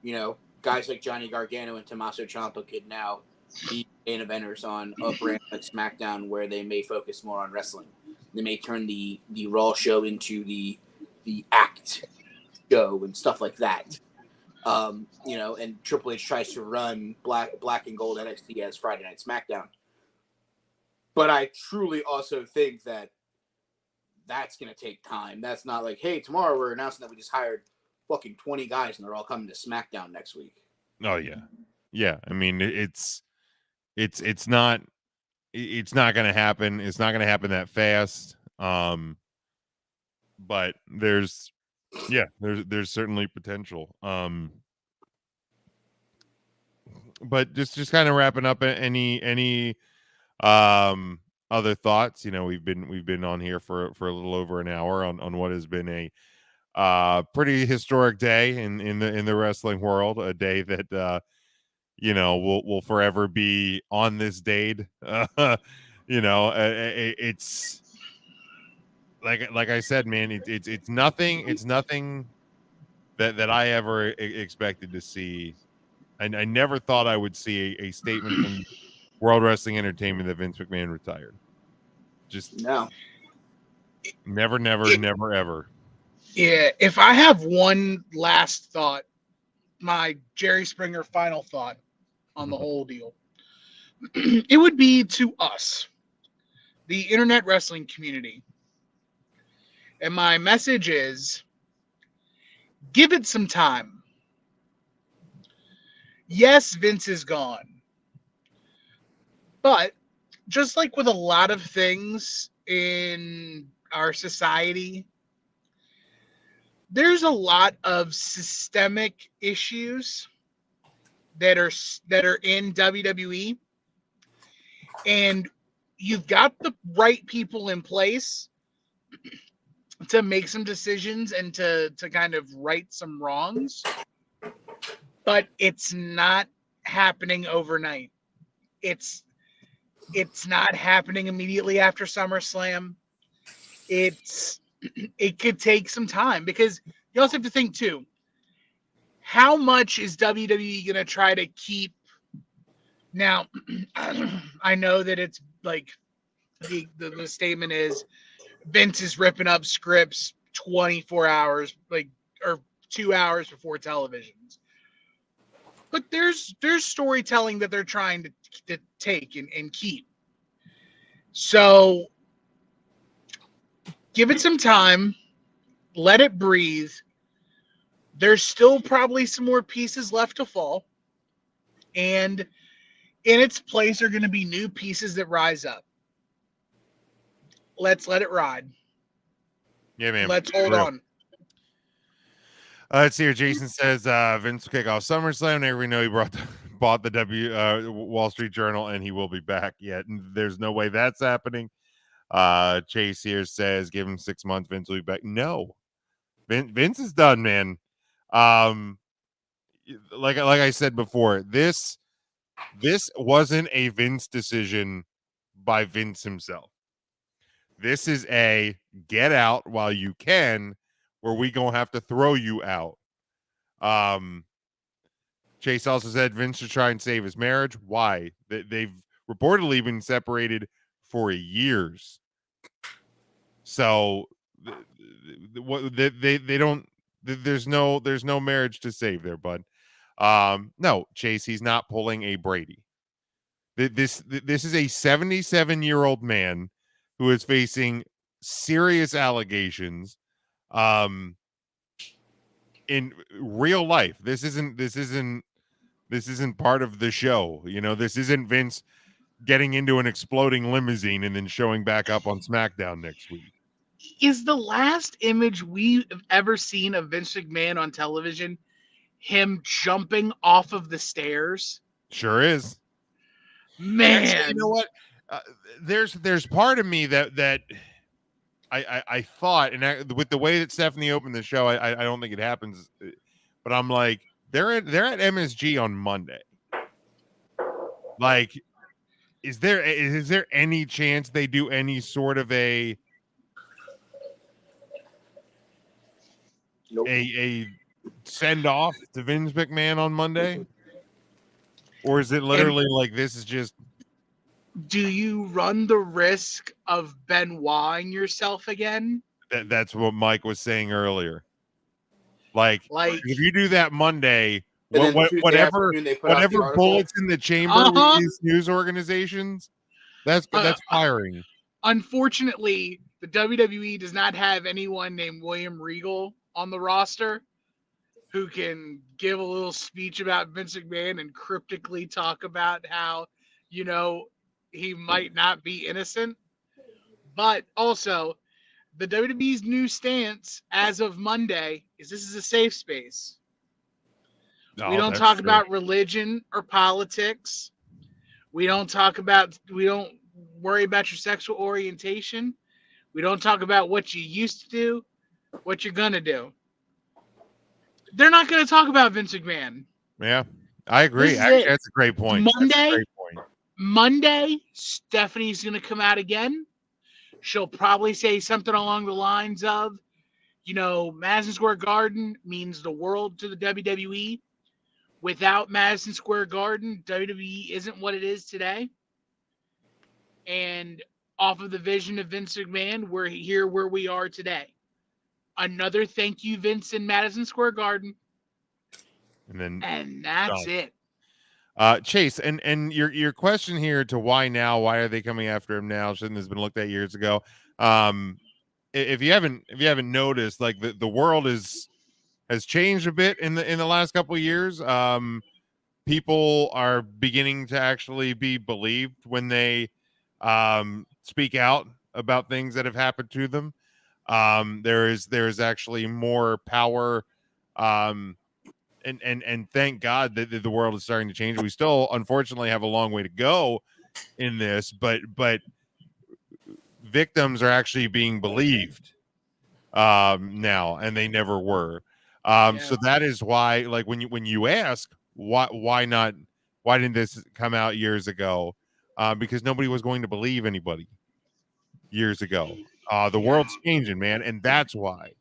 You know, guys like Johnny Gargano and Tommaso Ciampa could now be main eventers on a brand like SmackDown, where they may focus more on wrestling. They may turn the Raw show into the act show and stuff like that. You know, and Triple H tries to run Black and Gold NXT as Friday Night SmackDown. But I truly also think that that's going to take time. That's not like, hey, tomorrow we're announcing that we just hired fucking 20 guys and they're all coming to SmackDown next week. Oh yeah. Yeah. I mean, it's not it's not going to happen. It's not going to happen that fast. But there's certainly potential. But just kind of wrapping up, any other thoughts? We've been on here for a little over an hour on what has been a pretty historic day in the wrestling world, a day that will forever be on this date. It's like I said, man, it's nothing that I ever expected to see. I never thought I would see a statement from World Wrestling Entertainment that Vince McMahon retired. Just No. never, ever. Yeah, if I have one last thought, my Jerry Springer final thought on the whole deal, it would be to us, the internet wrestling community. And my message is, give it some time. Yes, Vince is gone. But just like with a lot of things in our society, there's a lot of systemic issues that are in WWE, and you've got the right people in place to make some decisions and to kind of right some wrongs, but it's not happening overnight. It's not happening immediately after SummerSlam. It could take some time, because you also have to think too, how much is WWE going to try to keep? Now, I know that it's like the statement is Vince is ripping up scripts 24 hours, or 2 hours before televisions. But there's storytelling that they're trying to take and keep. So give it some time, let it breathe. There's still probably some more pieces left to fall. And in its place are going to be new pieces that rise up. Let's let it ride. Yeah, man. Let's hold on. Let's see here. Jason says Vince will kick off SummerSlam. Now we know he bought the Wall Street Journal, and he will be back. Yet there's no way that's happening. Chase here says give him 6 months. Vince will be back. No, Vince is done, man. Like I said before, this wasn't a Vince decision by Vince himself. This is a get out while you can, where we gonna have to throw you out. Chase also said Vince should try and save his marriage. Why? They've reportedly been separated for years. So they don't. There's no marriage to save there, bud. No, Chase, he's not pulling a Brady. This is a 77-year-old man who is facing serious allegations in real life. This isn't part of the show. This isn't Vince getting into an exploding limousine and then showing back up on SmackDown next week. Is the last image we've ever seen of Vince McMahon on television him jumping off of the stairs? Sure is. Man, actually, you know what? There's part of me that I thought, and with the way that Stephanie opened the show, I don't think it happens. But I'm like, they're at MSG on Monday. Like, is there any chance they do any sort of a send off to Vince McMahon on Monday? Or is it literally like this is just? Do you run the risk of Benoit-ing yourself again? That's what Mike was saying earlier. Like if you do that Monday, whatever bullets in the chamber with these news organizations, that's firing. Unfortunately, the WWE does not have anyone named William Regal on the roster who can give a little speech about Vince McMahon and cryptically talk about how, he might not be innocent. But also, the WWE's new stance as of Monday is this is a safe space. We don't talk about religion or politics. We don't worry about your sexual orientation. We don't talk about what you used to do, what you're going to do. They're not going to talk about Vince McMahon. Yeah, I agree. Actually, that's a great point. Monday, Stephanie's going to come out again. She'll probably say something along the lines of, Madison Square Garden means the world to the WWE. Without Madison Square Garden, WWE isn't what it is today. And off of the vision of Vince McMahon, we're here where we are today. Another thank you, Vince, in Madison Square Garden. And that's it. Chase, and your question here to why now? Why are they coming after him now? Shouldn't this have been looked at years ago? If you haven't noticed, like the world has changed a bit in the last couple of years. People are beginning to actually be believed when they speak out about things that have happened to them. There is actually more power. And thank God that the world is starting to change. We still, unfortunately, have a long way to go in this, but victims are actually being believed now, and they never were. So that is why, like, when you ask why not, why didn't this come out years ago? Because nobody was going to believe anybody years ago. The world's changing, man, and that's why.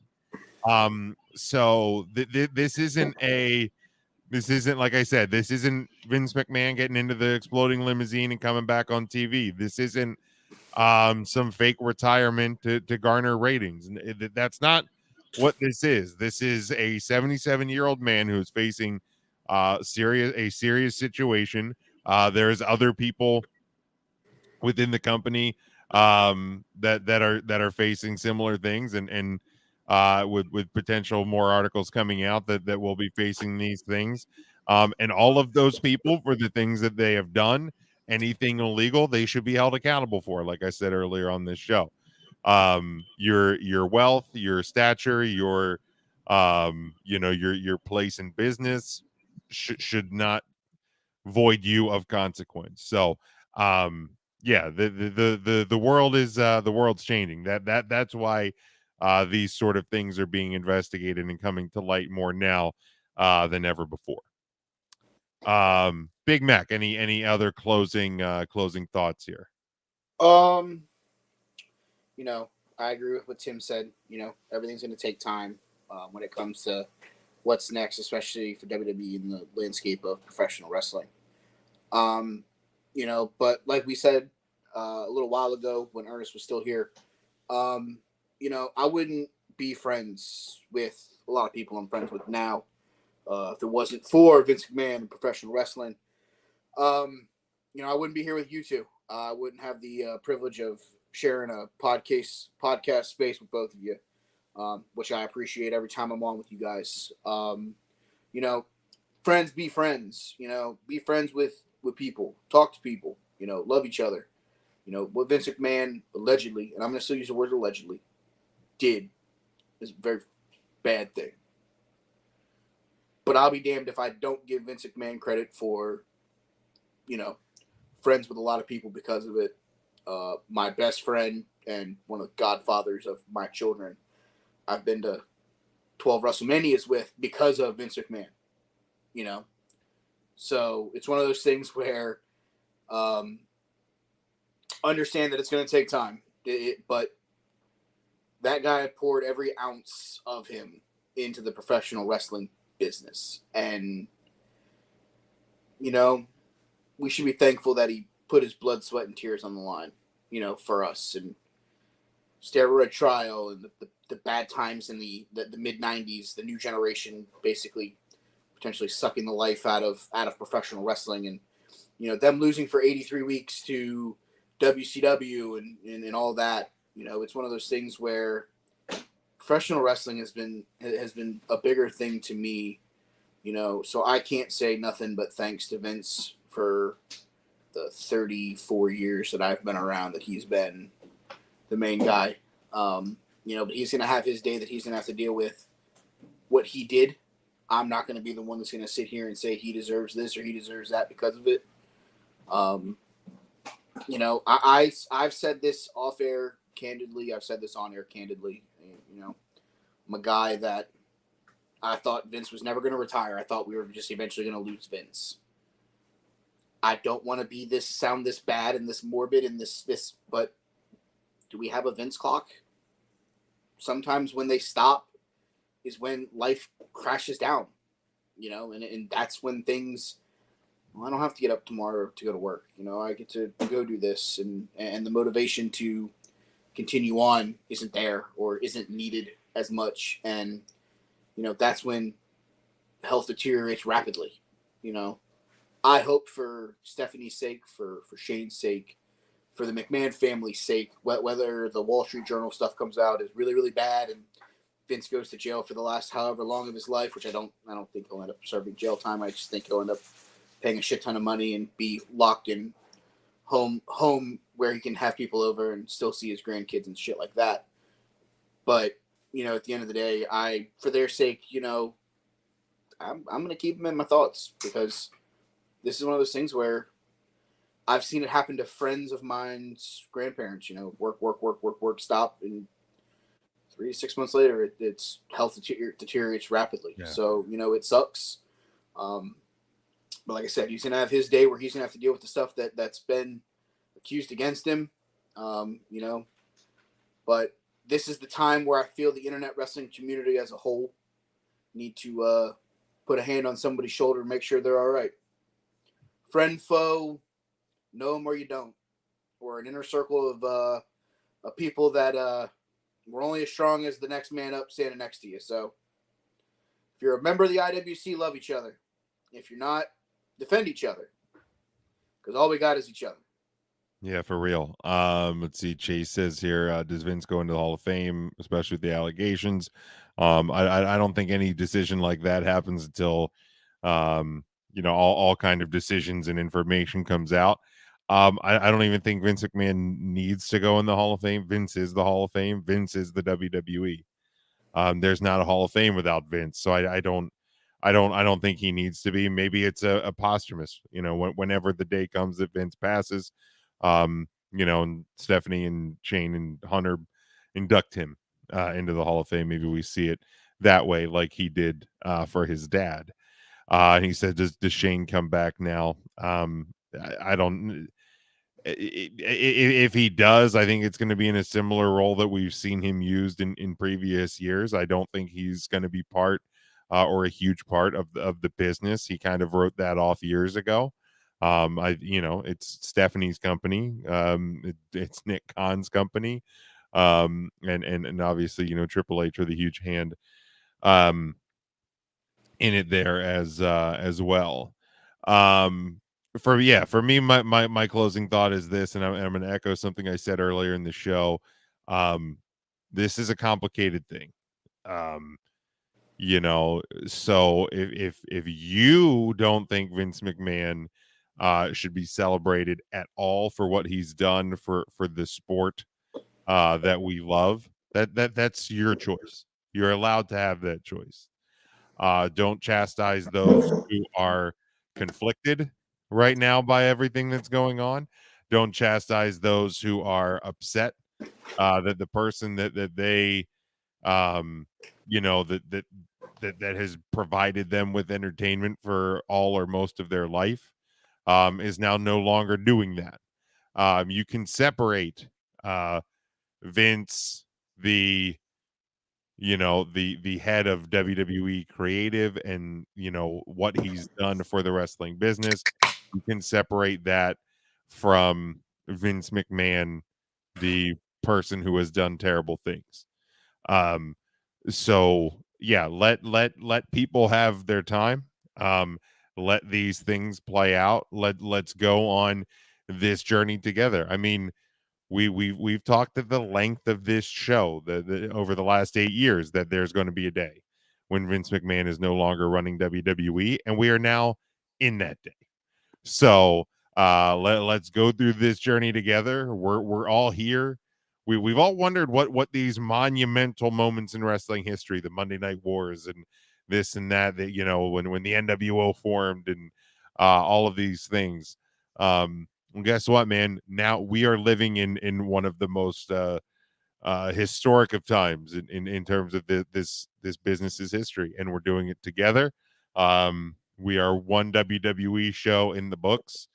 So this isn't like I said, this isn't Vince McMahon getting into the exploding limousine and coming back on TV. This isn't some fake retirement to garner ratings. That's not what this is. This is a 77-year-old man who's facing a serious situation. There's other people within the company that are facing similar things, and with potential more articles coming out that will be facing these things, and all of those people, for the things that they have done, anything illegal, they should be held accountable for. Like I said earlier on this show, your wealth, your stature, your your place in business should not void you of consequence. So yeah, the world is the world's changing. That's why these sort of things are being investigated and coming to light more now than ever before. Big Mac, any other closing thoughts here? I agree with what Tim said. Everything's going to take time when it comes to what's next, especially for WWE in the landscape of professional wrestling. But like we said a little while ago when Ernest was still here, I wouldn't be friends with a lot of people I'm friends with now if it wasn't for Vince McMahon and professional wrestling. I wouldn't be here with you two. I wouldn't have the privilege of sharing a podcast space with both of you, which I appreciate every time I'm on with you guys. Friends be friends. Be friends with people. Talk to people. Love each other. What Vince McMahon allegedly, and I'm going to still use the word allegedly, did is a very bad thing. But I'll be damned if I don't give Vince McMahon credit for, friends with a lot of people because of it. My best friend and one of the godfathers of my children, I've been to 12 WrestleManias with because of Vince McMahon. So it's one of those things where understand that it's going to take time. But that guy poured every ounce of him into the professional wrestling business. And, we should be thankful that he put his blood, sweat, and tears on the line, for us. And steroid trial and the bad times in the mid-90s, the new generation basically potentially sucking the life out of professional wrestling. And, them losing for 83 weeks to WCW and all that. It's one of those things where professional wrestling has been a bigger thing to me, so I can't say nothing but thanks to Vince for the 34 years that I've been around that he's been the main guy. But he's going to have his day that he's going to have to deal with what he did. I'm not going to be the one that's going to sit here and say he deserves this or he deserves that because of it. I've said this off air candidly. I've said this on air candidly. I'm a guy that I thought Vince was never going to retire. I thought we were just eventually going to lose Vince. I don't want to sound this bad and this morbid and this, but do we have a Vince clock? Sometimes when they stop is when life crashes down, and that's when things, I don't have to get up tomorrow to go to work. I get to go do this, and the motivation to continue on isn't there or isn't needed as much. And, that's when health deteriorates rapidly. I hope for Stephanie's sake, for Shane's sake, for the McMahon family's sake, whether the Wall Street Journal stuff comes out is really, really bad and Vince goes to jail for the last however long of his life, which I don't think he'll end up serving jail time. I just think he'll end up paying a shit ton of money and be locked in home where he can have people over and still see his grandkids and shit like that. But, at the end of the day, for their sake, I'm going to keep them in my thoughts because this is one of those things where I've seen it happen to friends of mine's grandparents, work, stop. And 3 to 6 months later, it's health deteriorates rapidly. Yeah. So, it sucks. But like I said, he's going to have his day where he's going to have to deal with the stuff that's been accused against him, but this is the time where I feel the internet wrestling community as a whole need to put a hand on somebody's shoulder and make sure they're all right. Friend, foe, know them or you don't, or an inner circle of people that we're only as strong as the next man up standing next to you. So if you're a member of the IWC, love each other. If you're not, defend each other, because all we got is each other. Yeah, for real. Let's see. Chase says here, does Vince go into the Hall of Fame, especially with the allegations? I don't think any decision like that happens until, all kind of decisions and information comes out. I don't even think Vince McMahon needs to go in the Hall of Fame. Vince is the Hall of Fame. Vince is the WWE. There's not a Hall of Fame without Vince. So I don't think he needs to be. Maybe it's a posthumous, whenever the day comes that Vince passes, and Stephanie and Shane and Hunter induct him into the Hall of Fame. Maybe we see it that way, like he did for his dad. And he said, does Shane come back now? I don't. If he does, I think it's going to be in a similar role that we've seen him used in previous years. I don't think he's going to be part or a huge part of the business. He kind of wrote that off years ago. It's Stephanie's company. It's Nick Khan's company. And obviously, Triple H with a huge hand in it there as well. For me, my closing thought is this, and I'm going to echo something I said earlier in the show. This is a complicated thing. So if you don't think Vince McMahon should be celebrated at all for what he's done for the sport that we love, that's your choice. You're allowed to have that choice. Don't chastise those who are conflicted right now by everything that's going on. Don't chastise those who are upset that the person that they that has provided them with entertainment for all or most of their life is now no longer doing that. You can separate Vince, the head of WWE creative, and what he's done for the wrestling business. You can separate that from Vince McMahon, the person who has done terrible things. So yeah, let people have their time. Let these things play out. Let's go on this journey together. I mean, we've talked at the length of this show over the last 8 years that there's going to be a day when Vince McMahon is no longer running WWE, and we are now in that day. So Let's go through this journey together. We're all here. We've all wondered what these monumental moments in wrestling history, the Monday Night Wars and this and that when the NWO formed and all of these things. And guess what, man? Now we are living in one of the most historic of times in terms of this business's history, and we're doing it together. We are one WWE show in the books,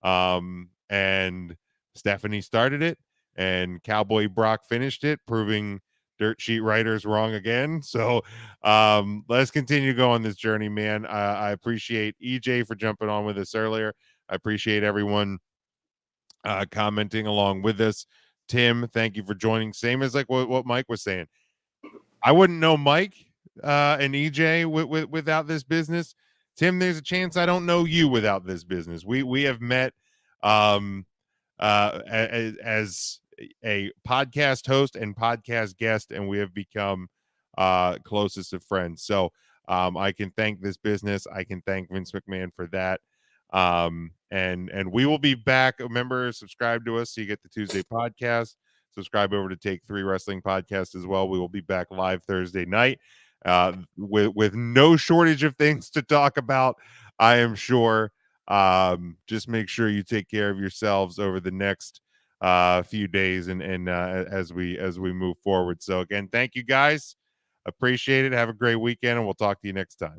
and Stephanie started it, and Cowboy Brock finished it, proving dirt sheet writers wrong again. So let's continue to go on this journey, man. I appreciate EJ for jumping on with us earlier. I appreciate everyone commenting along with us. Tim, thank you for joining. Same as like what Mike was saying. I wouldn't know Mike and EJ without this business. Tim, there's a chance I don't know you without this business. We have met as a podcast host and podcast guest, and we have become closest of friends. So I can thank this business. I can thank Vince McMahon for that. And we will be back. Remember, subscribe to us so you get the Tuesday podcast. Subscribe over to Take 3 Wrestling Podcast as well. We will be back live Thursday night with no shortage of things to talk about, I am sure. Just make sure you take care of yourselves over the next few days and as we move forward. So again, thank you guys. Appreciate it. Have a great weekend, and we'll talk to you next time.